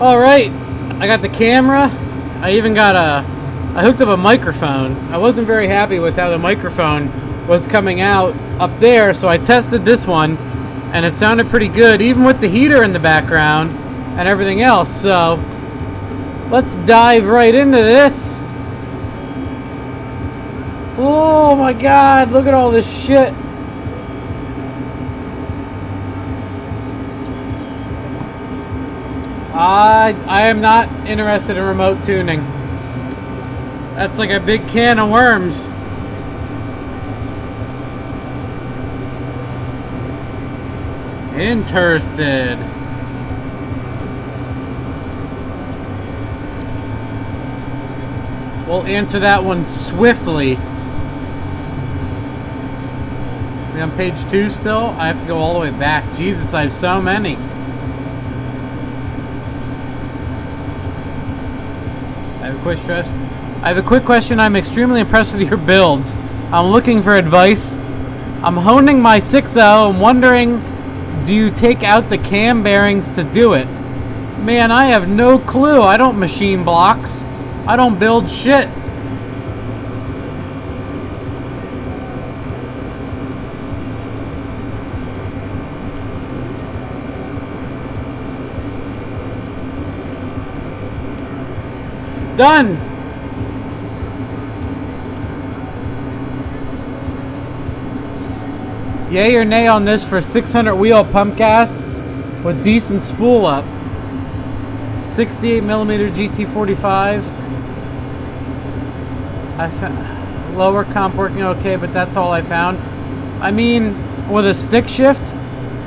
Alright, I got the camera. I even got I hooked up a microphone. I wasn't very happy with how the microphone was coming out up there, so I tested this one, and it sounded pretty good, even with the heater in the background and everything else. So let's dive right into this. Oh my god, look at all this shit. I am not interested in remote tuning. That's like a big can of worms. Interested. We'll answer that one swiftly. We on page 2 still? I have to go all the way back. Jesus, I have so many. I have a quick question. I'm extremely impressed with your builds. I'm looking for advice. I'm honing my 6.0 and wondering, do you take out the cam bearings to do it? Man, I have no clue. I don't machine blocks. I don't build shit. Done. Yay or nay on this for 600 wheel pump gas with decent spool up. 68mm GT45. I found lower comp working okay, but that's all I found. I mean, with a stick shift,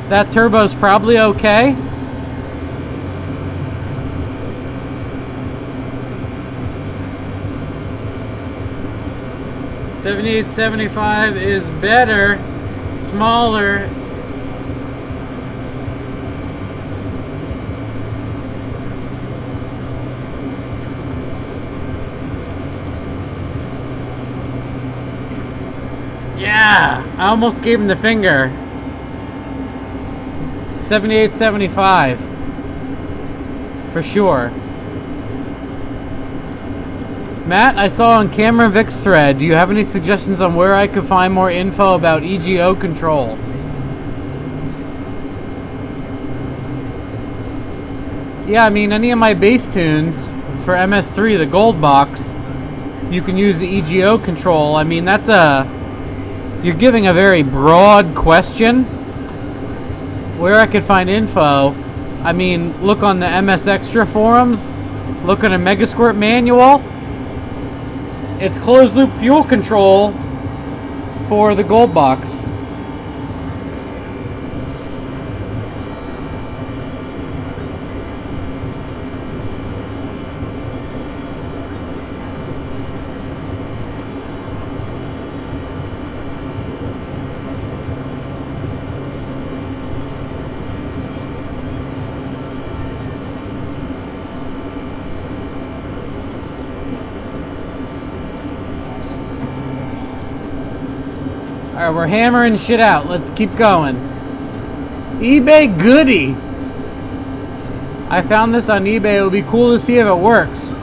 that turbo's probably okay. $78.75 is better, smaller. Yeah, I almost gave him the finger. $78.75 for sure. Matt, I saw on Camaro Vic's thread. Do you have any suggestions on where I could find more info about EGO control? Yeah, I mean, any of my bass tunes for MS3, the gold box, you can use the EGO control. I mean, that's you're giving a very broad question. Where I could find info, I mean, look on the MS Extra forums, look on a Megasquirt manual. It's closed loop fuel control for the gold box. Alright, we're hammering shit out. Let's keep going. eBay goodie. I found this on eBay. It would be cool to see if it works.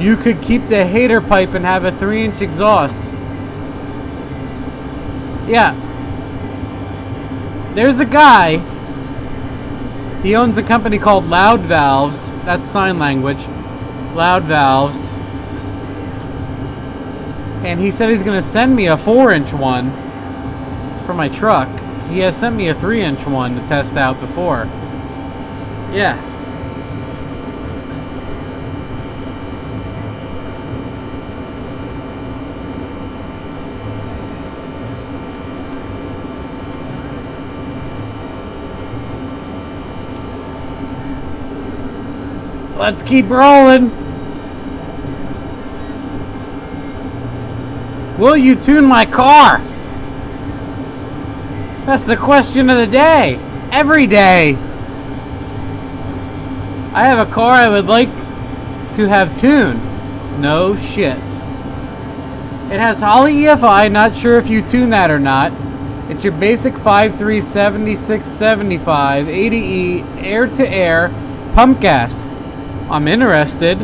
You could keep the hater pipe and have a 3-inch exhaust. Yeah. There's a guy. He owns a company called Loud Valves. That's sign language. Loud Valves. And he said he's going to send me a 4-inch one for my truck. He has sent me a 3-inch one to test out before. Yeah. Let's keep rolling. Will you tune my car? That's the question of the day. Every day. I have a car I would like to have tuned. No shit. It has Holley EFI, not sure if you tune that or not. It's your basic 5.3 7675 80E air to air pump gas. I'm interested.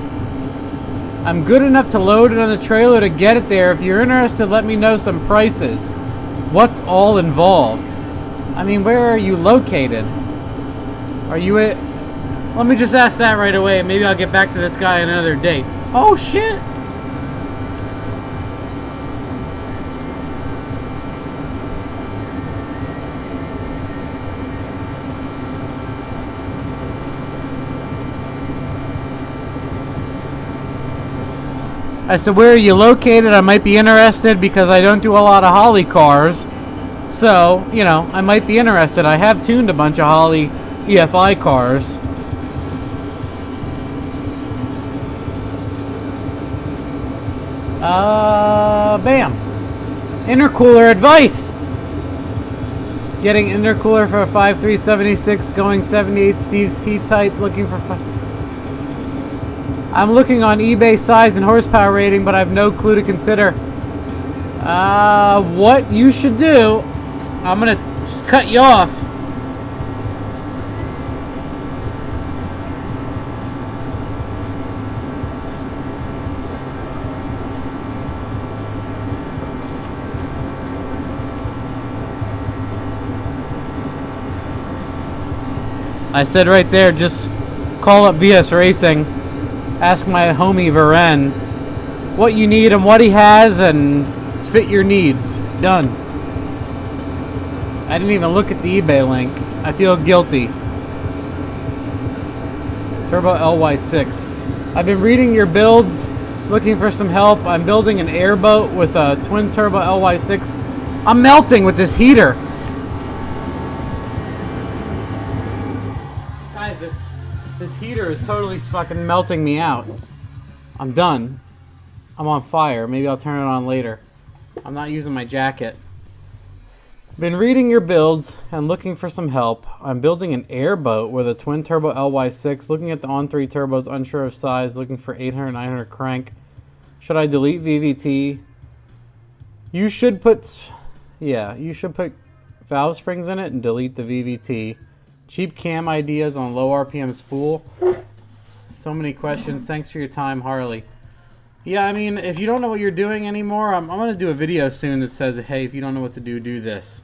I'm good enough to load it on the trailer to get it there. If you're interested, let me know some prices. What's all involved? I mean, where are you located? Are you at... Let me just ask that right away, and maybe I'll get back to this guy another day. Oh, shit! I said, where are you located? I might be interested because I don't do a lot of Holly cars. So, you know, I might be interested. I have tuned a bunch of Holly EFI cars. Bam. Intercooler advice. Getting intercooler for a 5376 going 78 Steve's T-type, looking for... I'm looking on eBay size and horsepower rating, but I have no clue to consider. What you should do, I'm gonna just cut you off. I said right there, just call up VS Racing. Ask my homie Varen what you need and what he has and fit your needs. Done. I didn't even look at the eBay link. I feel guilty. Turbo LY6. I've been reading your builds, looking for some help. I'm building an airboat with a twin turbo LY6. I'm melting with this heater. Guys, this heater is totally fucking melting me out. I'm done. I'm on fire. Maybe I'll turn it on later. I'm not using my jacket. Been reading your builds and looking for some help. I'm building an airboat with a twin turbo LY6. Looking at the on-3 turbos, unsure of size. Looking for 800, 900 crank. Should I delete VVT? You should put... Yeah, you should put valve springs in it and delete the VVT. Cheap cam ideas on low RPM spool. So many questions. Thanks for your time, Harley. Yeah, I mean, if you don't know what you're doing anymore, I'm going to do a video soon that says, hey, if you don't know what to do, do this.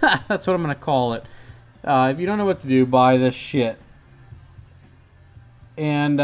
That's what I'm going to call it. If you don't know what to do, buy this shit. And,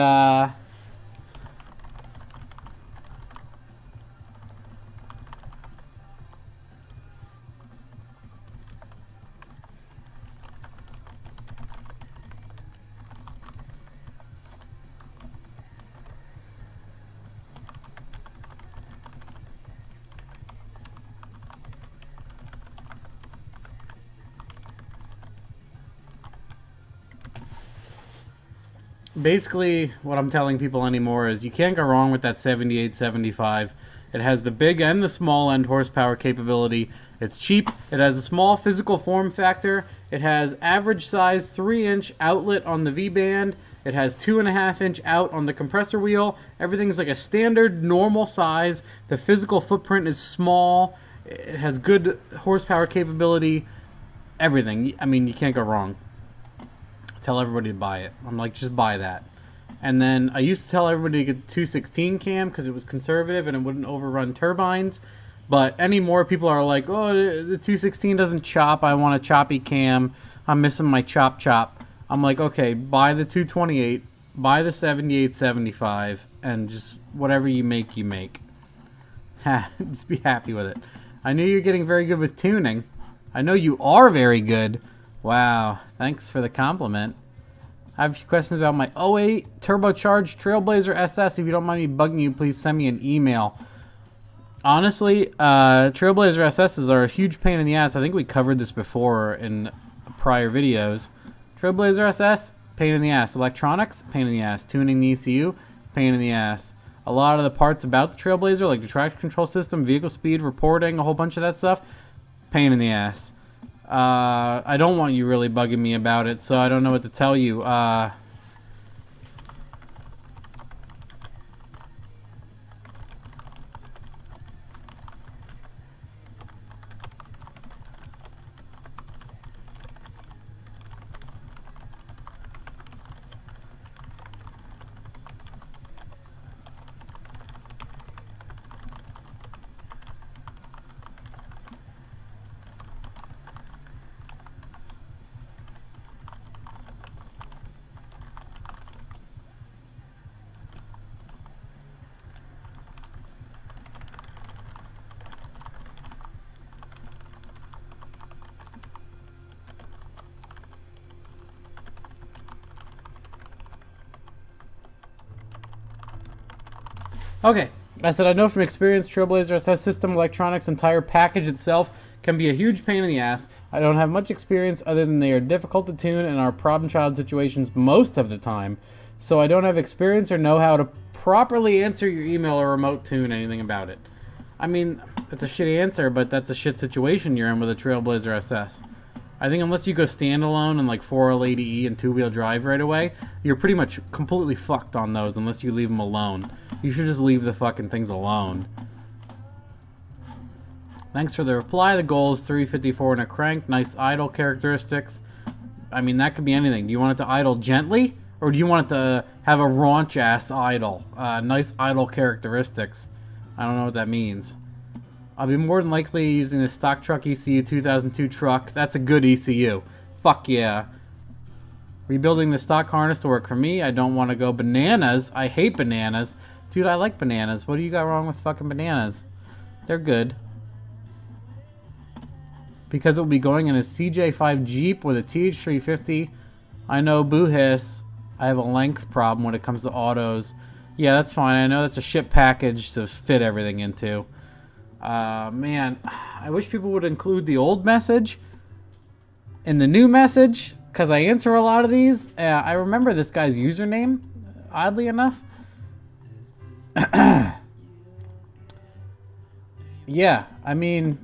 basically, what I'm telling people anymore is you can't go wrong with that 7875. It has the big and the small end horsepower capability. It's cheap. It has a small physical form factor. It has average size 3-inch outlet on the V-band. It has 2.5-inch out on the compressor wheel. Everything's like a standard normal size. The physical footprint is small. It has good horsepower capability. Everything. I mean, you can't go wrong. Tell everybody to buy it. I'm like, just buy that. And then I used to tell everybody to get 216 cam because it was conservative and it wouldn't overrun turbines. But anymore, people are like, oh, the 216 doesn't chop. I want a choppy cam. I'm missing my chop. I'm like, okay, buy the 228, buy the 7875, and just whatever you make, you make. Just be happy with it. I knew you're getting very good with tuning. I know you are very good. Wow, thanks for the compliment. I have a few questions about my 08 turbocharged Trailblazer SS. If you don't mind me bugging you, please send me an email. Honestly, Trailblazer SSs are a huge pain in the ass. I think we covered this before in prior videos. Trailblazer SS, pain in the ass. Electronics, pain in the ass. Tuning the ECU, pain in the ass. A lot of the parts about the Trailblazer, like the traction control system, vehicle speed, reporting, a whole bunch of that stuff, pain in the ass. I don't want you really bugging me about it, so I don't know what to tell you. Okay. I said, I know from experience, Trailblazer SS system electronics entire package itself can be a huge pain in the ass. I don't have much experience other than they are difficult to tune and are problem child situations most of the time. So I don't have experience or know how to properly answer your email or remote tune anything about it. I mean, it's a shitty answer, but that's a shit situation you're in with a Trailblazer SS. I think unless you go standalone and like 4L80E and two-wheel drive right away, you're pretty much completely fucked on those unless you leave them alone. You should just leave the fucking things alone. Thanks for the reply. The goal is 354 and a crank. Nice idle characteristics. I mean, that could be anything. Do you want it to idle gently? Or do you want it to have a raunch-ass idle? Nice idle characteristics. I don't know what that means. I'll be more than likely using the stock truck ECU 2002 truck. That's a good ECU. Fuck yeah. Rebuilding the stock harness to work for me. I don't want to go bananas. I hate bananas. Dude, I like bananas. What do you got wrong with fucking bananas? They're good. Because it will be going in a CJ5 Jeep with a TH350. I know, boo hiss. I have a length problem when it comes to autos. Yeah, that's fine. I know that's a shit package to fit everything into. Man, I wish people would include the old message in the new message, because I answer a lot of these. I remember this guy's username, oddly enough. Yeah, I mean,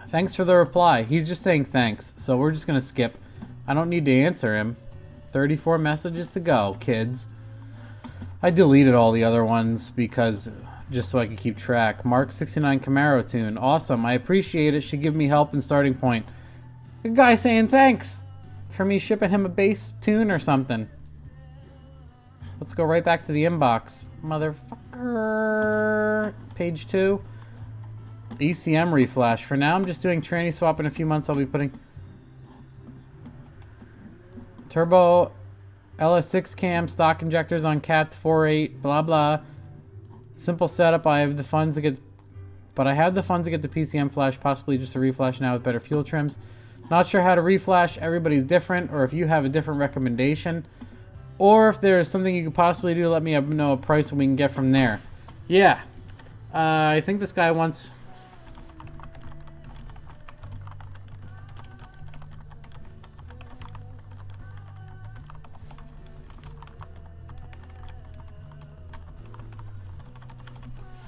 thanks for the reply. He's just saying thanks, so we're just going to skip. I don't need to answer him. 34 messages to go, kids. I deleted all the other ones because just so I could keep track. Mark 69 Camaro tune. Awesome. I appreciate it. Should give me help in starting point. The guy saying thanks for me shipping him a bass tune or something. Let's go right back to the inbox. Motherfucker. Page 2. ECM reflash. For now, I'm just doing tranny swap. In a few months, I'll be putting turbo ls6 cam stock injectors on capped 4.8. Blah blah. Simple setup. I have the funds to get, but I have the funds to get the PCM flash. Possibly just a reflash now with better fuel trims. Not sure how to reflash. Everybody's different, or if you have a different recommendation, or if there's something you could possibly do, let me know a price and we can get from there. Yeah, I think this guy wants.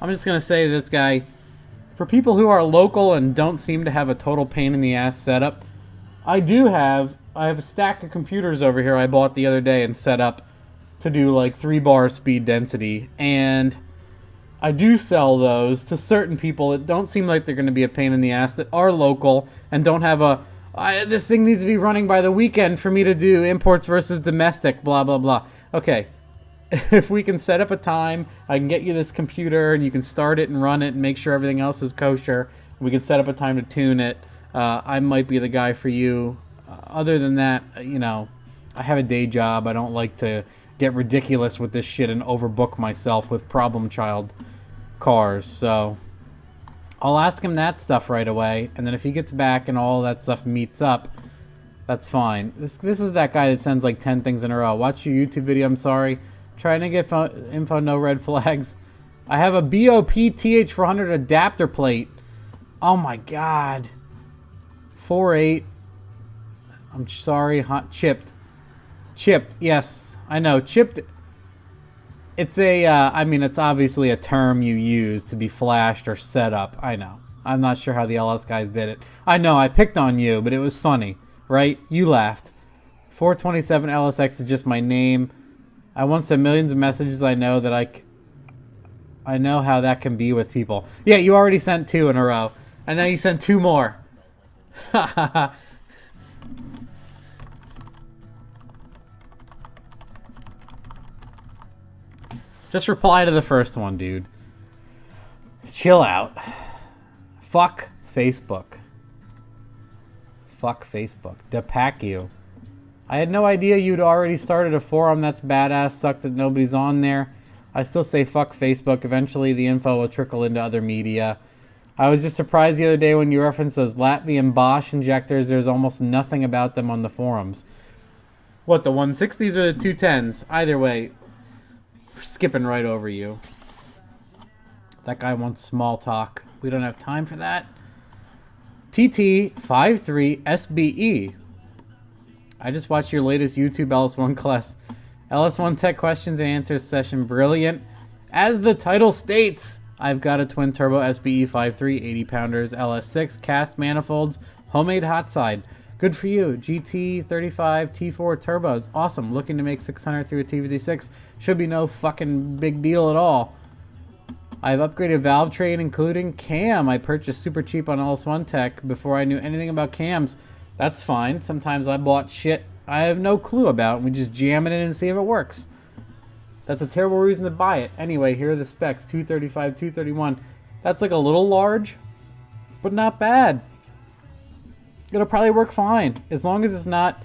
I'm just going to say to this guy, for people who are local and don't seem to have a total pain in the ass setup, I have a stack of computers over here I bought the other day and set up to do like 3-bar speed density, and I do sell those to certain people that don't seem like they're going to be a pain in the ass, that are local and don't have this thing needs to be running by the weekend for me to do imports versus domestic, blah blah blah. Okay. If we can set up a time, I can get you this computer and you can start it and run it and make sure everything else is kosher. We can set up a time to tune it. I might be the guy for you. Other than that, you know, I have a day job. I don't like to get ridiculous with this shit and overbook myself with problem child cars. So I'll ask him that stuff right away. And then if he gets back and all that stuff meets up, that's fine. This is that guy that sends like 10 things in a row. Watch your YouTube video, I'm sorry. Trying to get info, no red flags. I have a BOP TH400 adapter plate. Oh my god. 4.8. I'm sorry, chipped. Chipped, yes. I know, chipped. It's a, I mean, it's obviously a term you use to be flashed or set up. I know. I'm not sure how the LS guys did it. I know, I picked on you, but it was funny, right? You laughed. 427 LSX is just my name. I once sent millions of messages. I know that I know how that can be with people. Yeah, you already sent 2 in a row. And then you sent 2 more. Just reply to the first one, dude. Chill out. Fuck Facebook. Fuck Facebook. Depack you. I had no idea you'd already started a forum. That's badass. Sucks that nobody's on there. I still say fuck Facebook. Eventually the info will trickle into other media. I was just surprised the other day when you referenced those Latvian Bosch injectors. There's almost nothing about them on the forums. What, the 160s or the 210s? Either way, skipping right over you. That guy wants small talk. We don't have time for that. TT53SBE. I just watched your latest YouTube LS1 class. ls1tech questions and answers session. Brilliant. As the title states, I've got a twin turbo SBE 5.3, 80 pounders, LS6, cast manifolds, homemade hot side. Good for you. GT35 T4 turbos. Awesome. Looking to make 600 through a TVD6. Should be no fucking big deal at all. I've upgraded valve train, including cam. I purchased super cheap on ls1tech before I knew anything about cams. That's fine. Sometimes I bought shit I have no clue about, and we just jam it in and see if it works. That's a terrible reason to buy it. Anyway, here are the specs. 235, 231. That's like a little large, but not bad. It'll probably work fine. As long as it's not,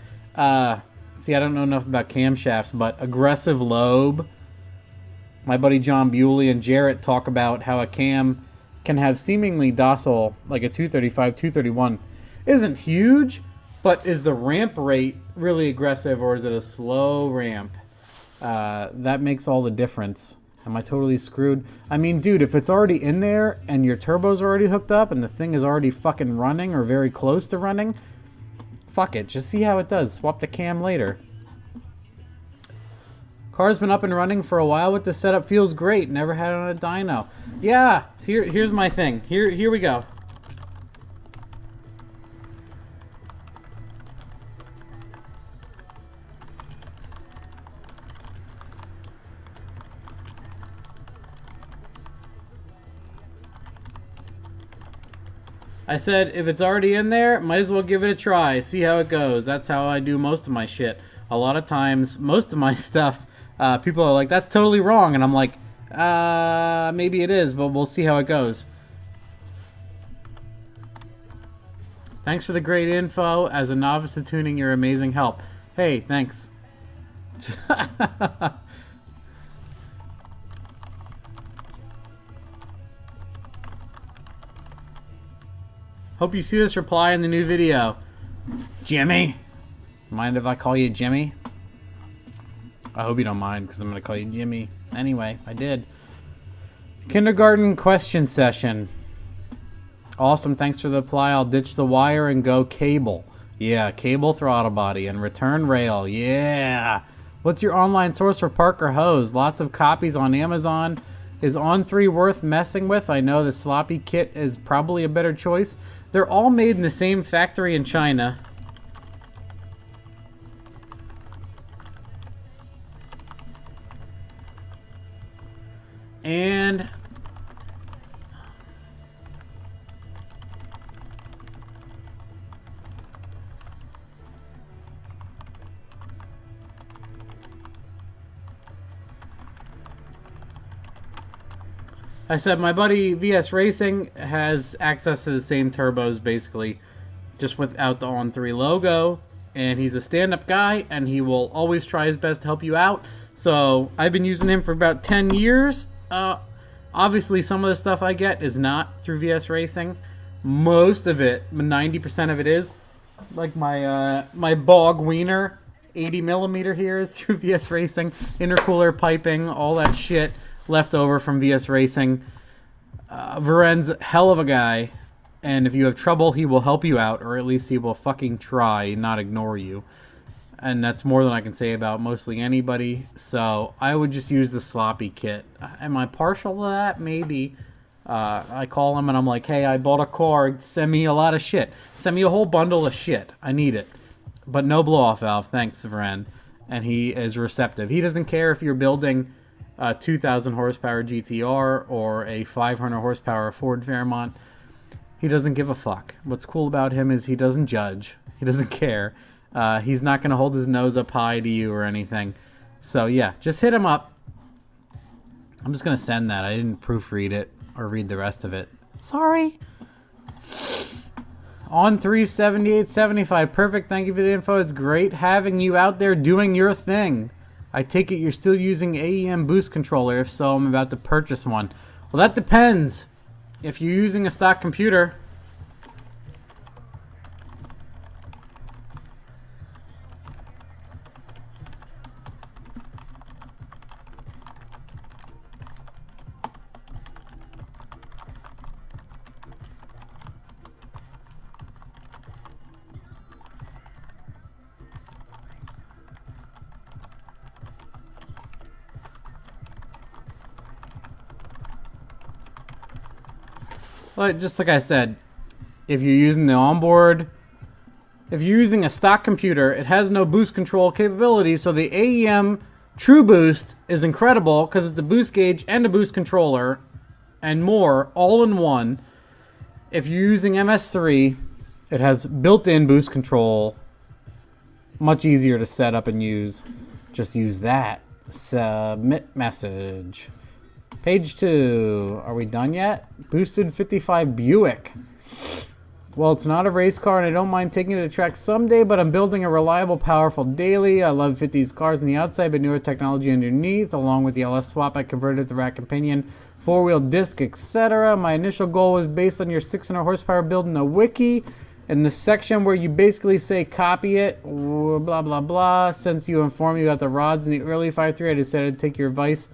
see, I don't know enough about camshafts, but aggressive lobe. My buddy John Bewley and Jarrett talk about how a cam can have seemingly docile, like a 235, 231. Isn't huge, but is the ramp rate really aggressive, or is it a slow ramp? That makes all the difference. Am I totally screwed? I mean, dude, if it's already in there and your turbo's already hooked up and the thing is already fucking running or very close to running, fuck it. Just see how it does. Swap the cam later. Car's been up and running for a while with the setup. Feels great. Never had it on a dyno. Yeah, here's my thing. Here we go. I said, if it's already in there, might as well give it a try. See how it goes. That's how I do most of my shit. A lot of times, most of my stuff, people are like, that's totally wrong. And I'm like, maybe it is, but we'll see how it goes. Thanks for the great info. As a novice to tuning, you're amazing help. Hey, thanks. Hope you see this reply in the new video. Jimmy? Mind if I call you Jimmy? I hope you don't mind, because I'm going to call you Jimmy. Anyway, I did. Kindergarten question session. Awesome, thanks for the reply. I'll ditch the wire and go cable. Yeah, cable throttle body and return rail. Yeah. What's your online source for Parker hose? Lots of copies on Amazon. Is On3 worth messing with? I know the sloppy kit is probably a better choice. They're all made in the same factory in China. And I said my buddy VS Racing has access to the same turbos, basically, just without the On3 logo. And he's a stand-up guy, and he will always try his best to help you out. So I've been using him for about 10 years. Obviously, some of the stuff I get is not through VS Racing. Most of it, 90% of it is. Like my my Bog Wiener 80 millimeter here is through VS Racing. Intercooler piping, all that shit left over from VS Racing. Varen's a hell of a guy, and if you have trouble, he will help you out, or at least he will fucking try, not ignore you. And that's more than I can say about mostly anybody. So I would just use the sloppy kit. Am I partial to that? Maybe. I call him and I'm like, hey, I bought a car. Send me a lot of shit. Send me a whole bundle of shit. I need it. But no blow-off valve. Thanks, Varen. And he is receptive. He doesn't care if you're building a 2,000 horsepower GTR or a 500 horsepower Ford Fairmont. He doesn't give a fuck. What's cool about him is he doesn't judge. He doesn't care. He's not going to hold his nose up high to you or anything. So, yeah, just hit him up. I'm just going to send that. I didn't proofread it or read the rest of it. Sorry. On 378.75. Perfect. Thank you for the info. It's great having you out there doing your thing. I take it you're still using AEM boost controller. If so, I'm about to purchase one. Well, that depends. If you're using a stock computer... just like I said, if you're using the onboard, if you're using a stock computer, it has no boost control capability, so the AEM True Boost is incredible because it's a boost gauge and a boost controller and more all in one. If you're using MS3, it has built-in boost control, much easier to set up and use. Just use that. Submit message. Page 2. Are we done yet? Boosted 55 Buick. Well, it's not a race car, and I don't mind taking it to track someday, but I'm building a reliable, powerful daily. I love fit these cars on the outside, but newer technology underneath. Along with the LS swap, I converted it to rack and pinion, four-wheel disc, etc. My initial goal was based on your 600 horsepower build in the wiki. In the section where you basically say copy it, blah, blah, blah. Since you informed me about the rods in the early 5.3, I decided to take your advice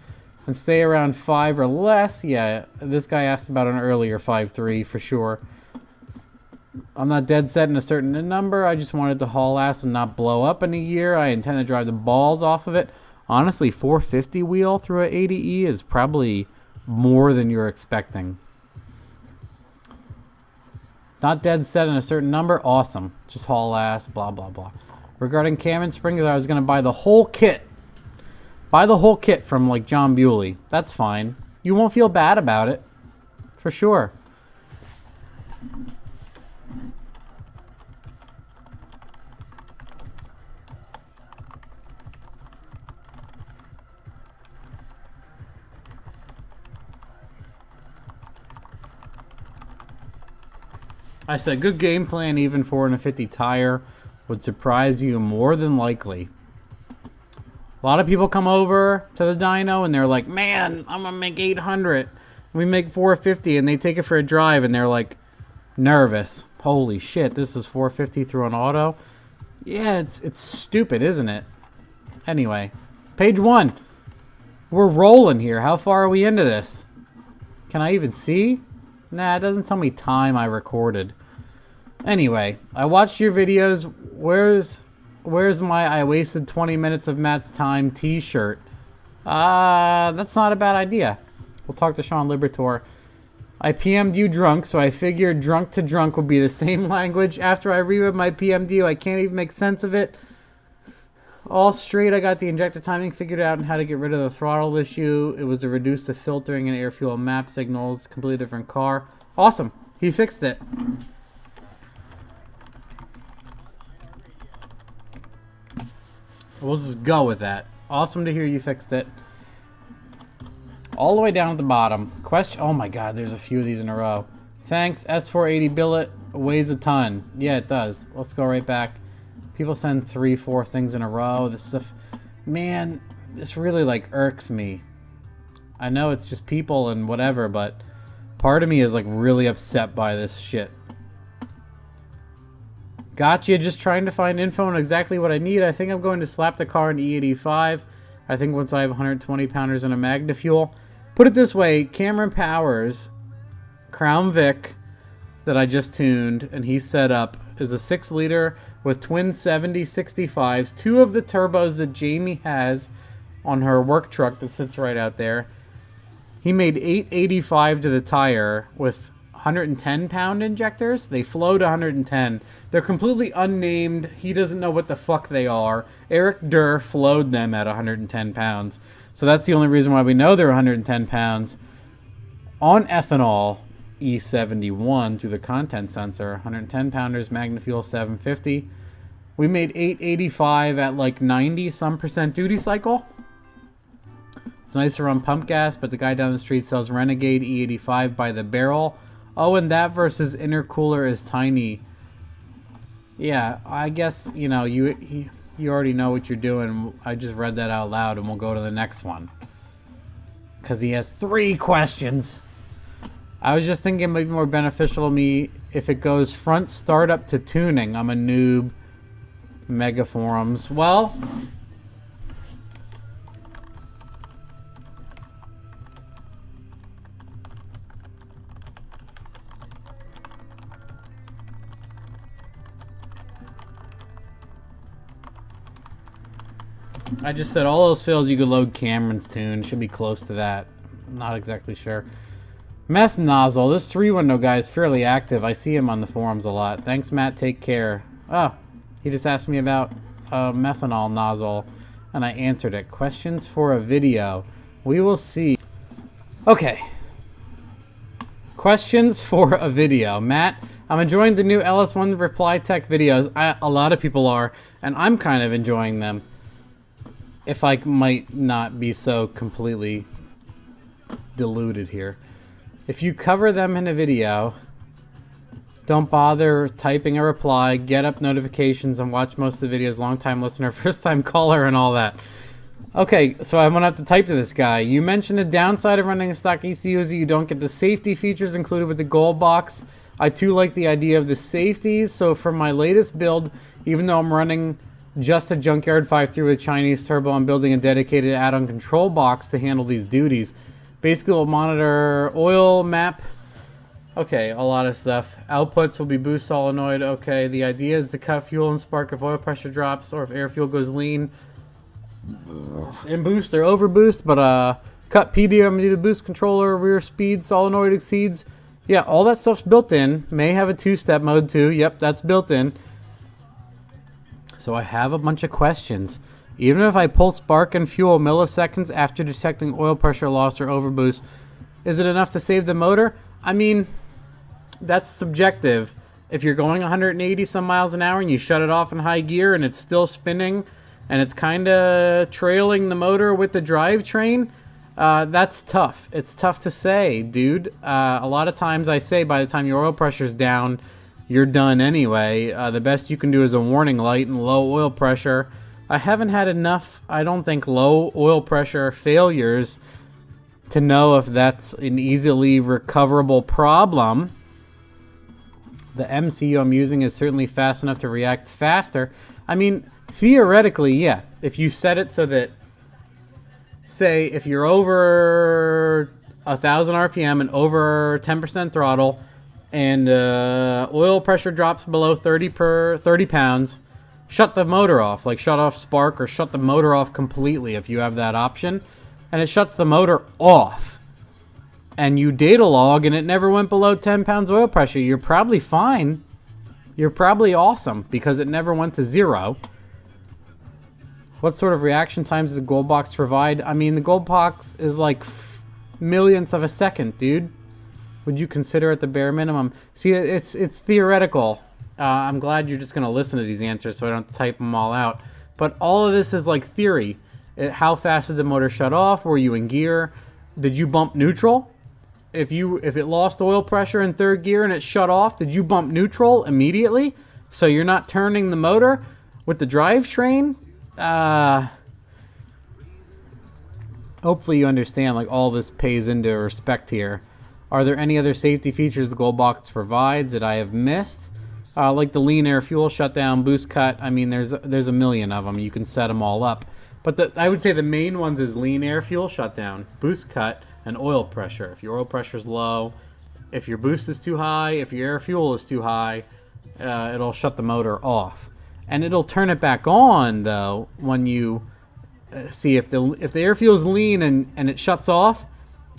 and stay around 5 or less. Yeah, this guy asked about an earlier 5.3 for sure. I'm not dead set in a certain number. I just wanted to haul ass and not blow up in a year. I intend to drive the balls off of it. Honestly, 450 wheel through a 80E is probably more than you're expecting. Not dead set in a certain number. Awesome. Just haul ass, blah, blah, blah. Regarding cam and springs, I was going to buy the whole kit. Buy the whole kit from, like, John Bewley. That's fine. You won't feel bad about it. For sure. I said, good game plan even for a 50 tire would surprise you more than likely. A lot of people come over to the dyno and they're like, man, I'm going to make 800. We make 450 and they take it for a drive and they're like nervous. Holy shit, this is 450 through an auto? Yeah, it's stupid, isn't it? Anyway, page 1. We're rolling here. How far are we into this? Can I even see? Nah, it doesn't tell me time I recorded. Anyway, I watched your videos. Where's my I wasted 20 minutes of Matt's time t-shirt? That's not a bad idea. We'll talk to Sean Libertor. I PM'd you drunk, so I figured drunk to drunk would be the same language. After I reread my PM'd you, I can't even make sense of it. All straight, I got the injector timing figured out and how to get rid of the throttle issue. It was to reduce the filtering and air fuel map signals. Completely different car. Awesome. He fixed it. We'll just go with that. Awesome to hear you fixed it. All the way down at the bottom. Question. Oh my god, there's a few of these in a row. Thanks. S480 billet weighs a ton. Yeah, it does. Let's go right back. People send 3-4 things in a row. This stuff, man, this really like irks me. I know it's just people and whatever, but part of me is like really upset by this shit. Gotcha, just trying to find info on exactly what I need. I think I'm going to slap the car in E85. I think once I have 120 pounders and a Magna Fuel. Put it this way, Cameron Powers, Crown Vic, that I just tuned and he set up, is a 6-liter with twin 7065s, 2 of the turbos that Jamie has on her work truck that sits right out there. He made 885 to the tire with 110 pound injectors. They flow to 110. They're completely unnamed. He doesn't know what the fuck they are. Eric Durr flowed them at 110 pounds. So that's the only reason why we know they're 110 pounds. On ethanol, E71 through the content sensor, 110 pounders, Magna Fuel 750. We made 885 at like 90 some % duty cycle. It's nice to run pump gas, but the guy down the street sells Renegade E85 by the barrel. Oh, and that versus intercooler is tiny. Yeah, I guess, you know, you already know what you're doing. I just read that out loud and we'll go to the next one. Because he has 3 questions. I was just thinking it might be more beneficial to me if it goes front startup to tuning. I'm a noob. Mega forums. Well, I just said all else fails, you could load Cameron's tune. Should be close to that. Not exactly sure. Meth Nozzle. This 3-window guy is fairly active. I see him on the forums a lot. Thanks, Matt. Take care. Oh, he just asked me about Methanol Nozzle, and I answered it. Questions for a video. We will see. Okay. Questions for a video. Matt, I'm enjoying the new ls1 reply tech videos. A lot of people are, and I'm kind of enjoying them. If I might not be so completely deluded here. If you cover them in a video, don't bother typing a reply, get up notifications, and watch most of the videos. Long-time listener, first-time caller, and all that. Okay, so I'm going to have to type to this guy. You mentioned the downside of running a stock ECU is that you don't get the safety features included with the gold box. I too like the idea of the safeties, so for my latest build, even though I'm running just a junkyard 5.3 with a Chinese turbo, I'm building a dedicated add-on control box to handle these duties. Basically, we'll monitor oil map. Okay, a lot of stuff. Outputs will be boost solenoid. Okay, the idea is to cut fuel and spark if oil pressure drops or if air fuel goes lean. And boost or overboost, but cut PDM due to boost controller, rear speed, solenoid exceeds. Yeah, all that stuff's built in. May have a 2-step mode too. Yep, that's built in. So I have a bunch of questions. Even if I pull spark and fuel milliseconds after detecting oil pressure loss or overboost, is it enough to save the motor? I mean, that's subjective. If you're going 180 some miles an hour and you shut it off in high gear and it's still spinning and it's kind of trailing the motor with the drivetrain, that's tough. It's tough to say, dude. A lot of times I say by the time your oil pressure's down, you're done anyway. The best you can do is a warning light and low oil pressure. I haven't had enough, I don't think, low oil pressure failures to know if that's an easily recoverable problem. The MCU I'm using is certainly fast enough to react faster. I mean, theoretically, yeah. If you set it so that, say, if you're over 1,000 RPM and over 10% throttle, and oil pressure drops below 30 pounds, shut the motor off, like shut off spark or shut the motor off completely if you have that option, and it shuts the motor off, and you data log and it never went below 10 pounds oil pressure, you're probably fine. You're probably awesome because it never went to 0. What sort of reaction times does the gold box provide? I mean, the gold box is like millionths of a second, dude. Would you consider it the bare minimum? See, it's theoretical. I'm glad you're just going to listen to these answers so I don't have to type them all out. But all of this is like theory. How fast did the motor shut off? Were you in gear? Did you bump neutral? If it lost oil pressure in 3rd gear and it shut off, did you bump neutral immediately? So you're not turning the motor with the drivetrain? Hopefully you understand, like, all this pays into respect here. Are there any other safety features the gold box provides that I have missed? Like the lean air fuel shutdown, boost cut. I mean, there's a million of them. You can set them all up. But I would say the main ones is lean air fuel shutdown, boost cut, and oil pressure. If your oil pressure is low, if your boost is too high, if your air fuel is too high, it'll shut the motor off. And it'll turn it back on, though, when you see if the air fuel is lean and it shuts off,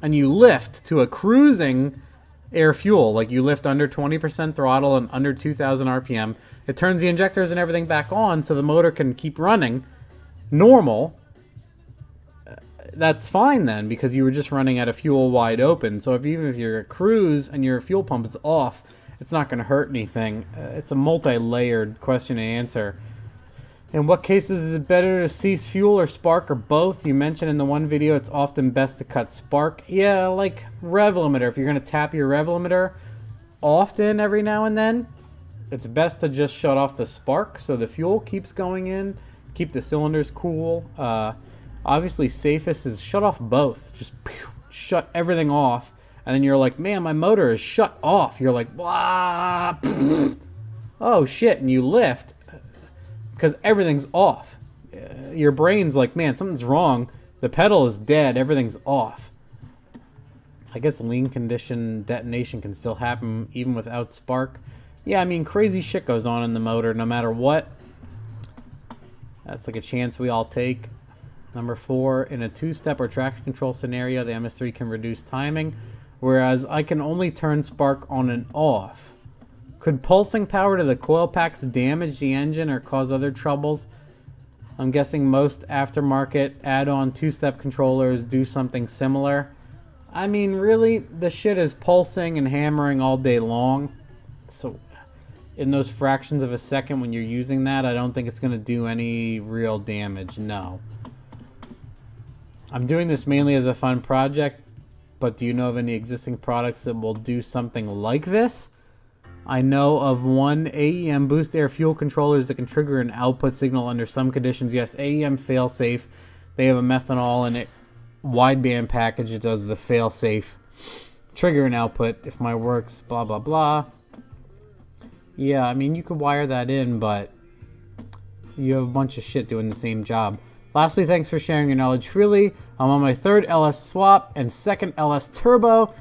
and you lift to a cruising air fuel, like you lift under 20% throttle and under 2,000 RPM, it turns the injectors and everything back on so the motor can keep running normal. That's fine then, because you were just running at a fuel wide open. So even if you're at cruise and your fuel pump is off, it's not going to hurt anything. It's a multi-layered question and answer. In what cases is it better to cease fuel or spark or both? You mentioned in the one video it's often best to cut spark. Yeah, like rev limiter. If you're going to tap your rev limiter often every now and then, it's best to just shut off the spark so the fuel keeps going in, keep the cylinders cool. Obviously safest is shut off both. Just shut everything off. And then you're like, man, my motor is shut off. You're like, blah, oh shit, and you lift because everything's off. Your brain's like, man, something's wrong. The pedal is dead. Everything's off. I guess lean condition detonation can still happen even without spark. Yeah, I mean, crazy shit goes on in the motor no matter what. That's like a chance we all take. Number 4, in a 2-step or traction control scenario, the MS3 can reduce timing. whereas I can only turn spark on and off. Could pulsing power to the coil packs damage the engine or cause other troubles? I'm guessing most aftermarket add-on two-step controllers do something similar. I mean, really, the shit is pulsing and hammering all day long. So, in those fractions of a second when you're using that, I don't think it's going to do any real damage, no. I'm doing this mainly as a fun project, but do you know of any existing products that will do something like this? I know of one AEM boost air fuel controllers that can trigger an output signal under some conditions. Yes, AEM fail-safe. They have a methanol in it. Wideband package that does the fail-safe trigger and output if my works, blah, blah, blah. Yeah, I mean, you could wire that in, but you have a bunch of shit doing the same job. Lastly, thanks for sharing your knowledge freely. I'm on my third LS swap and second LS turbo.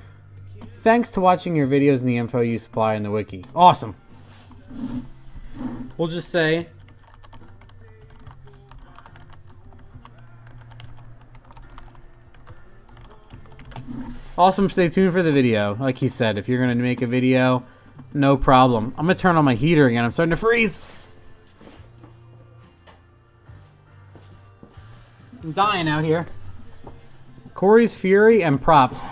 Thanks to watching your videos and the info you supply in the wiki. Awesome. We'll just say awesome. Stay tuned for the video. Like he said, if you're going to make a video, no problem. I'm going to turn on my heater again. I'm starting to freeze. I'm dying out here. Corey's Fury and props.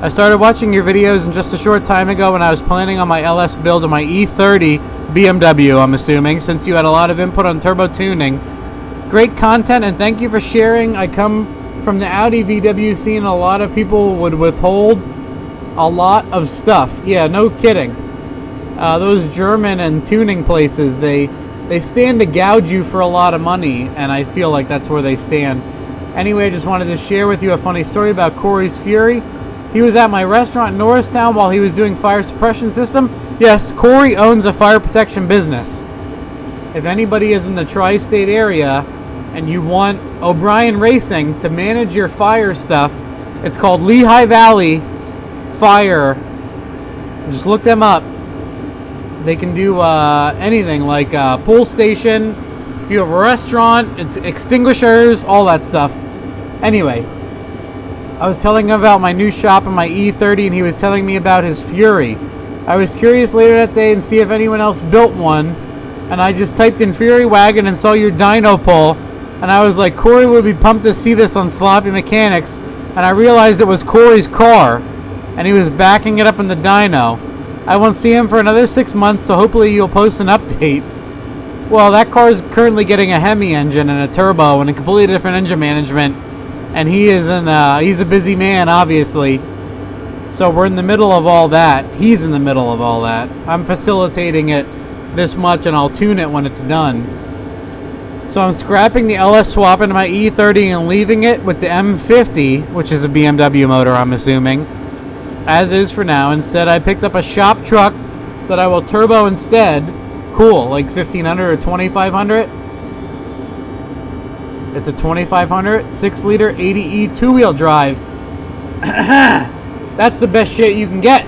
I started watching your videos just a short time ago when I was planning on my LS build of my E30 BMW, I'm assuming, since you had a lot of input on turbo tuning. Great content, and thank you for sharing. I come from the Audi VW scene. A lot of people would withhold a lot of stuff. Yeah, no kidding. Those German and tuning places, they stand to gouge you for a lot of money, and I feel like that's where they stand. Anyway, I just wanted to share with you a funny story about Corey's Fury. He was at my restaurant in Norristown while he was doing fire suppression system. Yes, Corey owns a fire protection business. If anybody is in the tri-state area and you want O'Brien Racing to manage your fire stuff, it's called Lehigh Valley Fire. Just look them up. They can do anything like a pool station. If you have a restaurant, it's extinguishers, all that stuff. Anyway, I was telling him about my new shop and my E30, and he was telling me about his Fury. I was curious later that day and see if anyone else built one, and I just typed in Fury Wagon and saw your dyno pull, and I was like, Corey would be pumped to see this on Sloppy Mechanics, and I realized it was Corey's car, and he was backing it up in the dyno. I won't see him for another 6 months, so hopefully you'll post an update. Well, that car is currently getting a Hemi engine and a turbo and a completely different engine management. And he is he's a busy man, obviously. So we're in the middle of all that. He's in the middle of all that. I'm facilitating it this much, and I'll tune it when it's done. So I'm scrapping the LS swap into my E30 and leaving it with the M50, which is a BMW motor, I'm assuming, as is for now. Instead, I picked up a shop truck that I will turbo instead. Cool, like 1500 or 2500. It's a 2500 6-liter 80E two-wheel drive. That's the best shit you can get.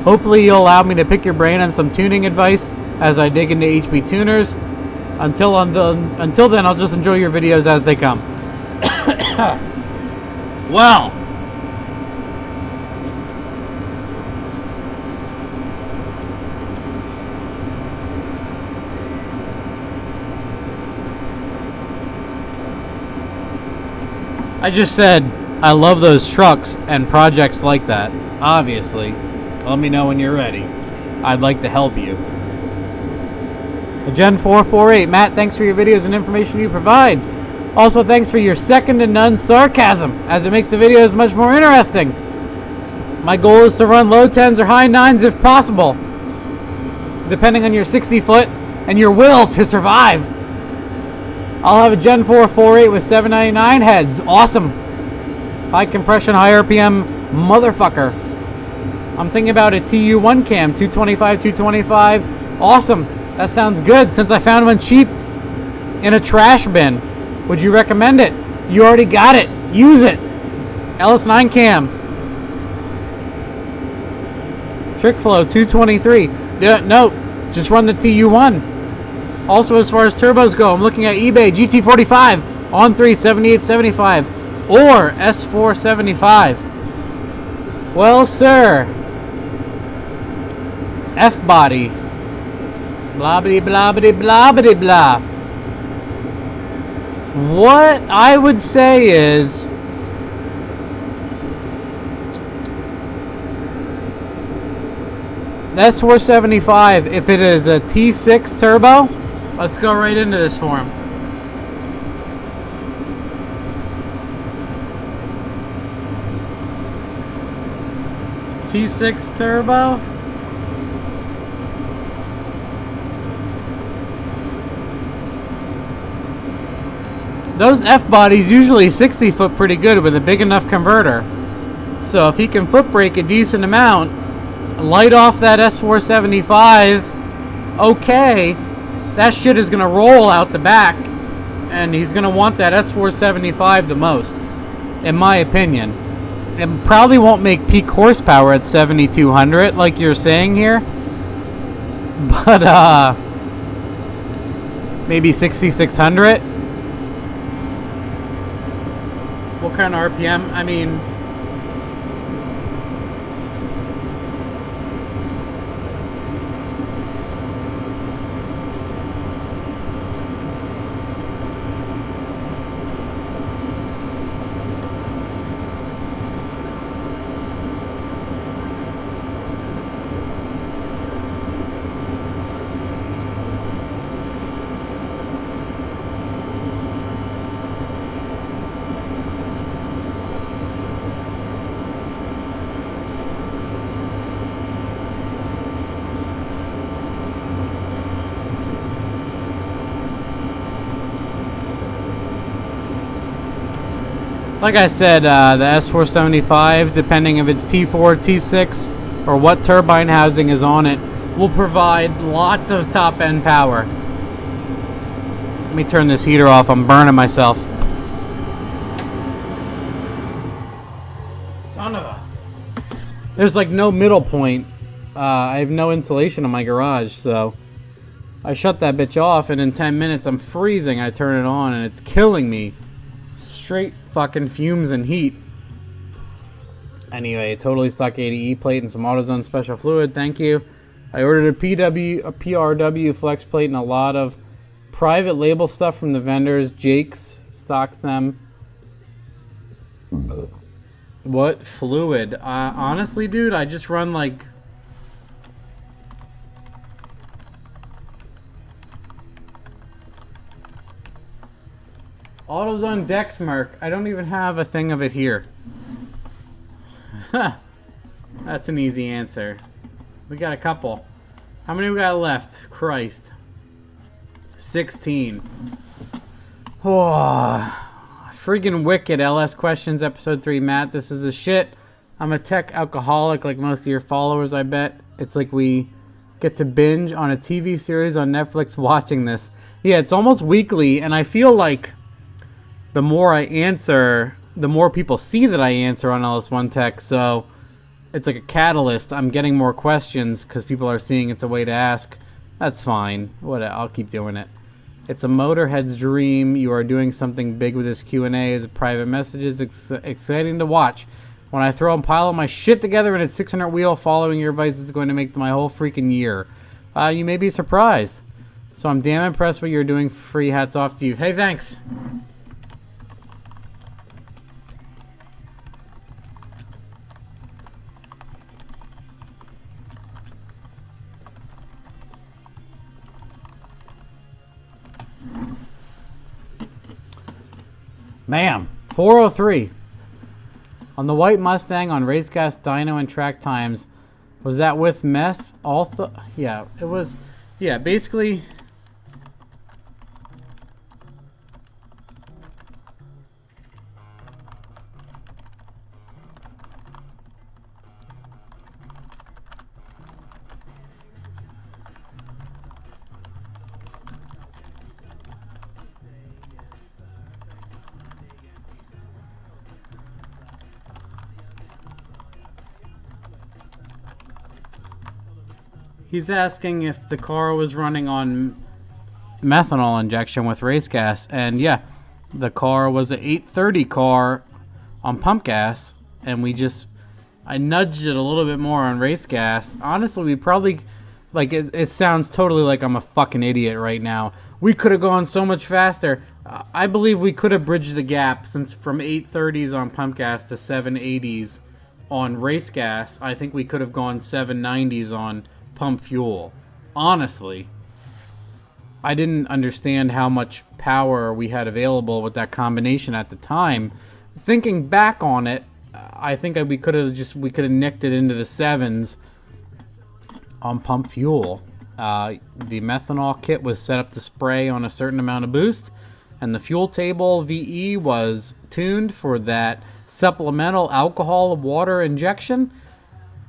Hopefully you'll allow me to pick your brain on some tuning advice as I dig into HB tuners. Until then, I'll just enjoy your videos as they come. Well, I just said I love those trucks and projects like that. Obviously, let me know when you're ready. I'd like to help you. Gen 448, Matt, thanks for your videos and information you provide. Also, thanks for your second to none sarcasm, as it makes the videos much more interesting. My goal is to run low 10s or high 9s if possible, depending on your 60 foot and your will to survive. I'll have a Gen 448 with 799 heads. Awesome. High compression, high RPM motherfucker. I'm thinking about a TU1 cam, 225. Awesome. That sounds good, since I found one cheap in a trash bin. Would you recommend it? You already got it. Use it. LS9 cam. TrickFlow 223. No, just run the TU1. Also, as far as turbos go, I'm looking at eBay GT45 on 3 7875 or S475. Well, sir. F-body. Blah, blah, blah, blah, blah, blah, blah. What I would say is... S475, if it is a T6 turbo, let's go right into this for him. T6 turbo. Those F-bodies usually 60 foot pretty good with a big enough converter. So if he can foot brake a decent amount, light off that S475, okay, that shit is going to roll out the back, and he's going to want that S475 the most, in my opinion. It probably won't make peak horsepower at 7,200 like you're saying here, but maybe 6,600. What kind of RPM? I mean, like I said, the S475, depending if it's T4, T6, or what turbine housing is on it, will provide lots of top-end power. Let me turn this heater off. I'm burning myself. Son of a... There's like no middle point. I have no insulation in my garage, so I shut that bitch off, and in 10 minutes I'm freezing. I turn it on, and it's killing me. Straight fucking fumes and heat. Anyway, totally stock 80E plate and some AutoZone special fluid. Thank you. I ordered a PRW flex plate and a lot of private label stuff from the vendors. Jake's stocks them. What fluid? Honestly, dude, I just run like... AutoZone Dexmark. I don't even have a thing of it here. That's an easy answer. We got a couple. How many we got left? Christ. 16. Oh, friggin' wicked. LS Questions, Episode 3. Matt, this is the shit. I'm a tech alcoholic like most of your followers, I bet. It's like we get to binge on a TV series on Netflix watching this. Yeah, it's almost weekly, and I feel like the more I answer, the more people see that I answer on ls1tech, so it's like a catalyst. I'm getting more questions because people are seeing it's a way to ask. That's fine. I'll keep doing it. It's a motorhead's dream. You are doing something big with this Q&A as private messages. Exciting to watch. When I throw and pile my shit together in a 600 wheel, following your advice is going to make my whole freaking year. You may be surprised. So I'm damn impressed what you're doing for free. Hats off to you. Hey, thanks. Ma'am, 403. On the white Mustang on race gas, dyno, and track times. Was that with meth? Yeah, it was. Yeah, basically. He's asking if the car was running on methanol injection with race gas, and yeah, the car was an 830 car on pump gas, and we just I nudged it a little bit more on race gas. Honestly, we probably, like, it sounds totally like I'm a fucking idiot right now. We could have gone so much faster. I believe we could have bridged the gap since from 830s on pump gas to 780s on race gas. I think we could have gone 790s on pump fuel. Honestly, I didn't understand how much power we had available with that combination at the time. Thinking back on it, I think we could have nicked it into the 7s on pump fuel. The methanol kit was set up to spray on a certain amount of boost, and the fuel table VE was tuned for that supplemental alcohol water injection.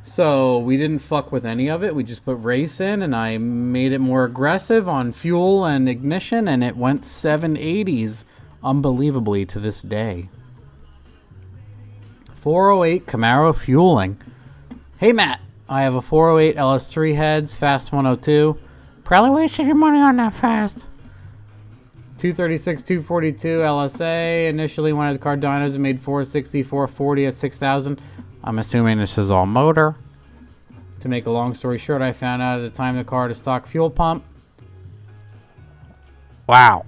So we didn't fuck with any of it. We just put race in, and I made it more aggressive on fuel and ignition, and it went 780s unbelievably to this day. 408 Camaro Fueling. Hey Matt, I have a 408 LS3 heads, fast 102. Probably wasted your money on that fast. 236, 242 LSA. Initially wanted the car dynos and made 460, 440 at 6,000. I'm assuming this is all motor. To make a long story short, I found out at the time the car had a stock fuel pump. Wow.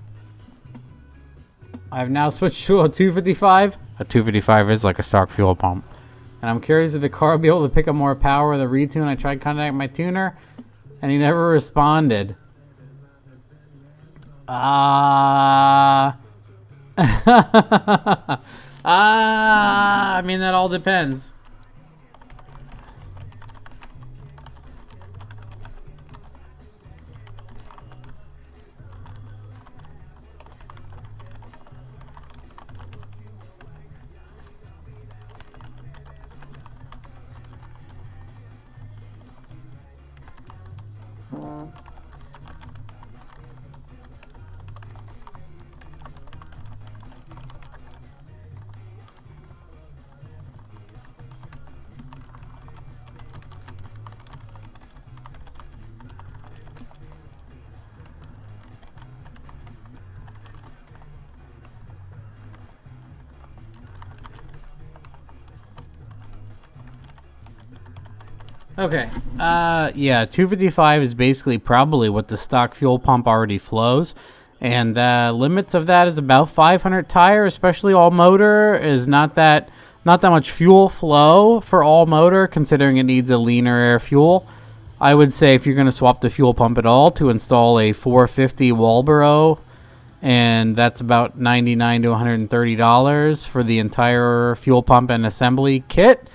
I've now switched to a 255. A 255 is like a stock fuel pump. And I'm curious if the car will be able to pick up more power with a retune. I tried contacting my tuner, and he never responded. I mean, that all depends. Okay, yeah, 255 is basically probably what the stock fuel pump already flows, and the limits of that is about 500 tire, especially all motor, is not that much fuel flow for all motor, considering it needs a leaner air fuel. I would say if you're going to swap the fuel pump at all, to install a 450 Walboro, and that's about $99 to $130 for the entire fuel pump and assembly kit.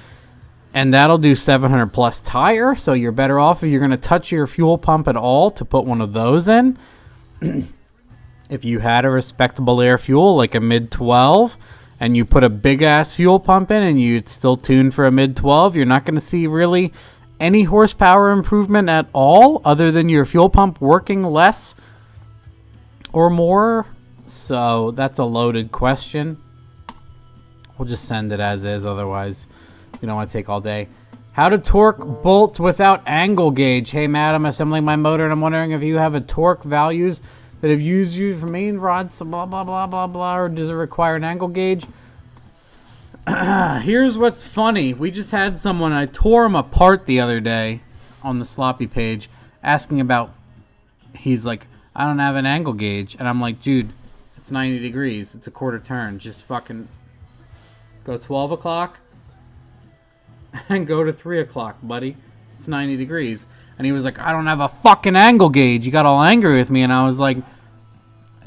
And that'll do 700 plus tire, so you're better off if you're going to touch your fuel pump at all to put one of those in. If you had a respectable air fuel, like a mid-12, and you put a big-ass fuel pump in and you'd still tune for a mid-12, you're not going to see really any horsepower improvement at all, other than your fuel pump working less or more. So that's a loaded question. We'll just send it as is, otherwise you don't want to take all day. How to torque bolts without angle gauge. Hey Matt, I'm assembling my motor and I'm wondering if you have a torque values that have used you for main rods, blah blah blah blah blah, or does it require an angle gauge? Here's what's funny. We just had someone, I tore him apart the other day on the sloppy page, asking about, he's like, I don't have an angle gauge. And I'm like, dude, it's 90 degrees. It's a quarter turn. Just fucking go 12 o'clock. And go to 3 o'clock, buddy. It's 90 degrees. And he was like, I don't have a fucking angle gauge. You got all angry with me. And I was like,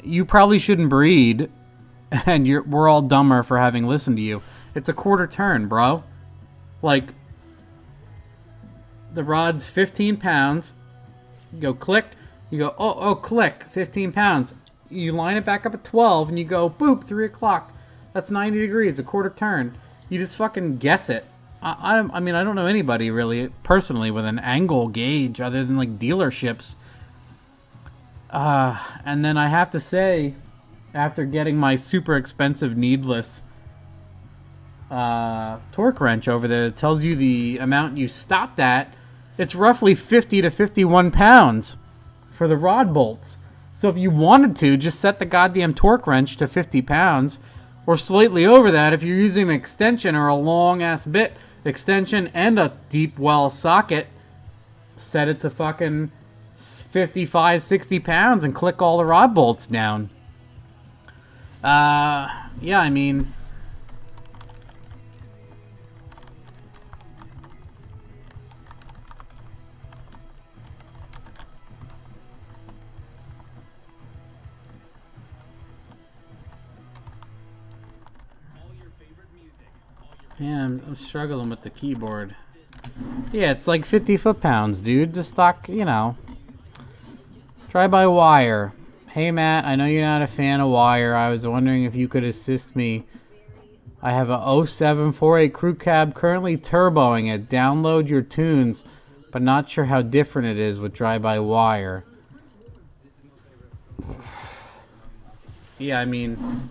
you probably shouldn't breed. And we're all dumber for having listened to you. It's a quarter turn, bro. Like, the rod's 15 pounds. You go click. You go, oh, click. 15 pounds. You line it back up at 12. And you go, boop, 3 o'clock. That's 90 degrees. A quarter turn. You just fucking guess it. I mean, I don't know anybody really personally with an angle gauge other than like dealerships. And then I have to say, after getting my super expensive needless torque wrench over there that tells you the amount you stopped at, it's roughly 50 to 51 pounds for the rod bolts. So if you wanted to, just set the goddamn torque wrench to 50 pounds or slightly over that if you're using an extension or a long ass bit extension and a deep well socket. Set it to fucking 55, 60 pounds and click all the rod bolts down. Yeah, I mean, yeah, I'm struggling with the keyboard. Yeah, it's like 50 foot-pounds, dude. Just stock, you know. Try-by-wire. Hey, Matt, I know you're not a fan of wire. I was wondering if you could assist me. I have a 07 48 crew cab currently turboing it. Download your tunes, but not sure how different it is with drive-by-wire. Yeah, I mean...